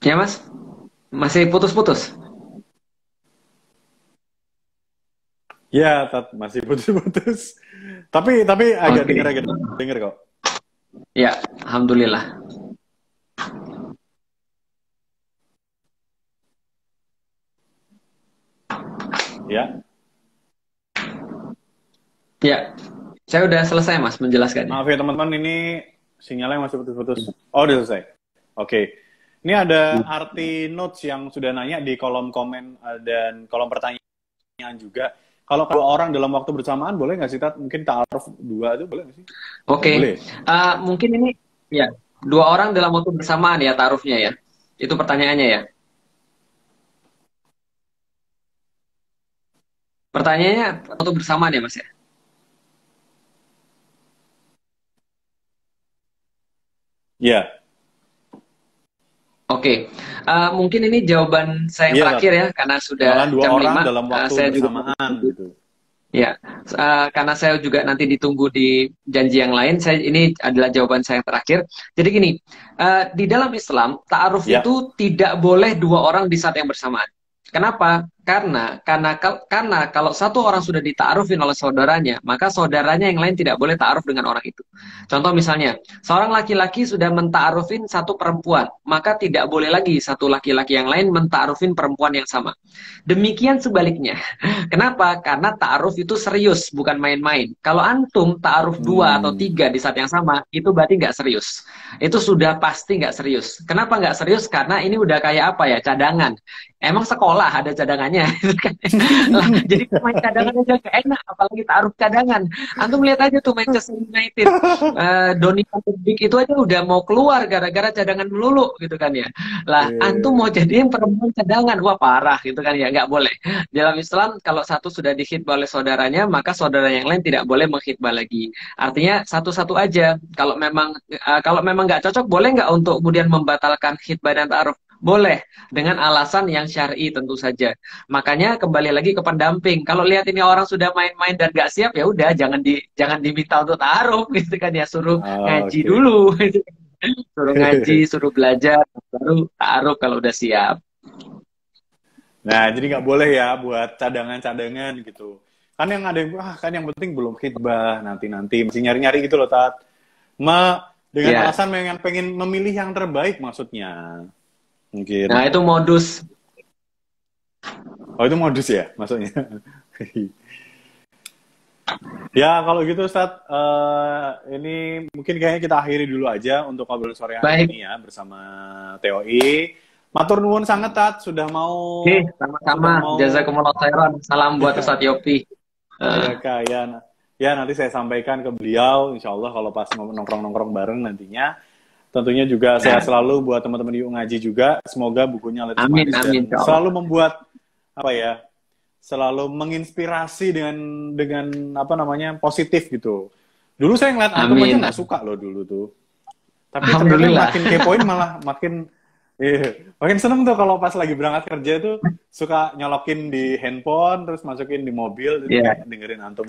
Ya Mas, masih putus-putus. Ya, masih putus-putus. Tapi agak Oke. denger kok. Ya, alhamdulillah. Ya. Ya, saya udah selesai Mas menjelaskannya. Maaf ya teman-teman, ini sinyalnya masih putus-putus. Oh, udah selesai. Oke. Ini ada arti notes yang sudah nanya di kolom komen dan kolom pertanyaan juga. Kalau dua orang dalam waktu bersamaan boleh nggak sih, Tat? Mungkin ta'aruf dua itu boleh nggak sih? Nggak Oke, boleh. Mungkin ini ya dua orang dalam waktu bersamaan ya taruhnya ya. Itu pertanyaannya ya. Pertanyaannya waktu bersamaan ya Mas ya. Ya. Oke, mungkin ini jawaban saya yang Iya, Tat. terakhir ya karena sudah Misalkan dua jam orang 5. dalam waktu Saya juga bersamaan gitu. ya, karena saya juga nanti ditunggu di janji yang lain. Ini adalah jawaban saya yang terakhir. Jadi gini, di dalam Islam ta'aruf Ya. itu tidak boleh dua orang di saat yang bersamaan. Kenapa? Karena kalau satu orang sudah dita'arufin oleh saudaranya, maka saudaranya yang lain tidak boleh ta'aruf dengan orang itu. Contoh misalnya, seorang laki-laki sudah menta'arufin satu perempuan, maka tidak boleh lagi satu laki-laki yang lain menta'arufin perempuan yang sama. Demikian sebaliknya. Kenapa? Karena ta'aruf itu serius, bukan main-main. Kalau antum ta'aruf dua atau Hmm. tiga di saat yang sama, itu berarti nggak serius. Itu sudah pasti nggak serius. Kenapa nggak serius? Karena ini udah kayak apa ya, cadangan. Emang sekolah ada cadangannya. Lah, jadi main cadangan aja gak enak, apalagi ta'aruf cadangan. Antum lihat aja tuh Manchester United. Donny van de Beek itu aja udah mau keluar gara-gara cadangan melulu gitu kan ya. Lah, antum mau Iya. jadiin perempuan cadangan, wah parah gitu kan ya, nggak boleh. Dalam Islam, kalau satu sudah dikhitbah oleh saudaranya, maka saudara yang lain tidak boleh mengkhitbah lagi. Artinya satu-satu aja. Kalau memang nggak cocok, boleh nggak untuk kemudian membatalkan khitbah dan ta'aruf? Boleh, dengan alasan yang syar'i tentu saja. Makanya kembali lagi ke pendamping. Kalau lihat ini orang sudah main-main dan nggak siap, ya udah jangan diminta untuk ta'aruf gitu kan ya, suruh ngaji Oke. dulu. Suruh ngaji, suruh belajar, baru ta'aruf kalau udah siap. Nah, jadi nggak boleh ya buat cadangan-cadangan gitu. Kan yang ada yang, kan yang penting belum khitbah, nanti-nanti. Masih nyari-nyari gitu loh, Tat. Dengan Ya. alasan pengen memilih yang terbaik maksudnya. Nah, Mungkin. itu modus. Oh, itu modus ya maksudnya. Ya, kalau gitu Ustadz, ini mungkin kayaknya kita akhiri dulu aja untuk ngobrol sore hari Baik. ini ya bersama TOI. Matur nuwun sangat, Tat, Oke, sama-sama. sudah mau Jazakumullah khairan. Salam buat ya, Ustadz Yopi. Eh, ya Kak, ya, ya nanti saya sampaikan ke beliau, insya Allah kalau pas nongkrong-nongkrong bareng nantinya. Tentunya juga sehat selalu buat teman-teman Yuk Ngaji juga. Semoga bukunya laris amin, manis amin, dan insya Allah. selalu membuat apa ya, selalu menginspirasi dengan apa namanya positif gitu. Dulu saya ngeliat antum aja Amin. nggak suka loh dulu tuh. Tapi ternyata Alhamdulillah. makin kepoin malah makin seneng tuh kalau pas lagi berangkat kerja tuh suka nyolokin di handphone terus masukin di mobil itu Ya, kayak dengerin antum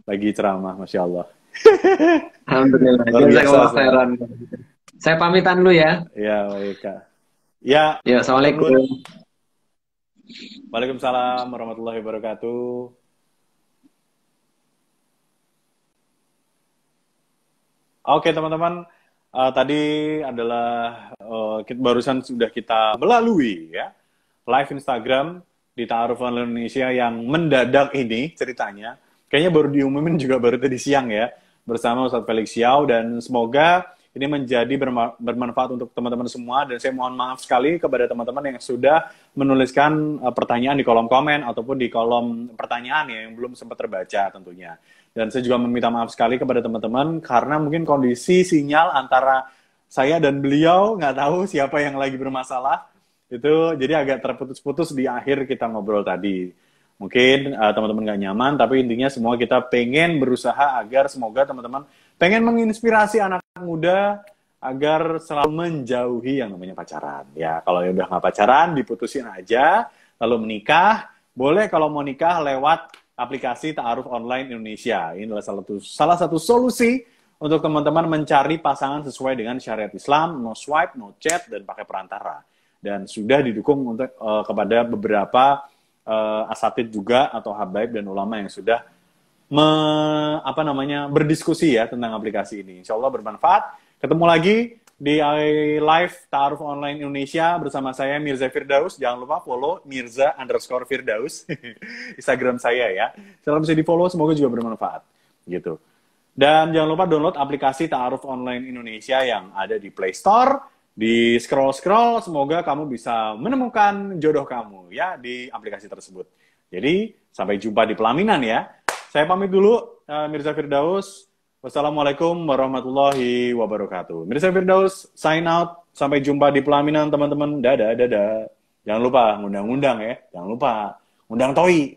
lagi ceramah, masya Allah. Alhamdulillah. Luar biasa, Jazakumullah Ustaz. khairan. Saya pamitan dulu ya. Ya, baik Kak. Ya, Ya, matur nuwun. Assalamualaikum. Waalaikumsalam warahmatullahi wabarakatuh. Oke teman-teman, tadi adalah barusan sudah kita melalui ya live Instagram di Ta'aruf Online Indonesia yang mendadak ini ceritanya. Kayaknya baru diumumin juga baru tadi siang ya bersama Ustadz Felix Xiao, dan semoga ini menjadi bermanfaat untuk teman-teman semua, dan saya mohon maaf sekali kepada teman-teman yang sudah menuliskan pertanyaan di kolom komen ataupun di kolom pertanyaan ya, yang belum sempat terbaca tentunya. Dan saya juga meminta maaf sekali kepada teman-teman karena mungkin kondisi sinyal antara saya dan beliau nggak tahu siapa yang lagi bermasalah. Itu jadi agak terputus-putus di akhir kita ngobrol tadi. Mungkin teman-teman nggak nyaman, tapi intinya semua kita pengen berusaha agar semoga teman-teman pengen menginspirasi anak muda agar selalu menjauhi yang namanya pacaran. Ya, kalau ya udah nggak pacaran, diputusin aja, lalu menikah. Boleh kalau mau nikah lewat aplikasi Ta'aruf Online Indonesia. Ini adalah salah satu solusi untuk teman-teman mencari pasangan sesuai dengan syariat Islam, no swipe, no chat, dan pakai perantara. Dan sudah didukung untuk kepada beberapa asatid juga atau habaib dan ulama yang sudah berdiskusi ya tentang aplikasi ini. Insya Allah bermanfaat. Ketemu lagi di live Ta'aruf Online Indonesia bersama saya Mirza Firdaus. Jangan lupa follow Mirza_Firdaus Instagram saya ya. Silahkan bisa di follow, semoga juga bermanfaat gitu. Dan jangan lupa download aplikasi Ta'aruf Online Indonesia yang ada di Play Store. Di scroll-scroll, semoga kamu bisa menemukan jodoh kamu ya di aplikasi tersebut. Jadi, sampai jumpa di pelaminan ya. Saya pamit dulu, Mirza Firdaus. Wassalamualaikum warahmatullahi wabarakatuh. Mirza Firdaus, sign out. Sampai jumpa di pelaminan, teman-teman. Dadah, dadah. Jangan lupa ngundang-undang ya. Jangan lupa. Undang Toi.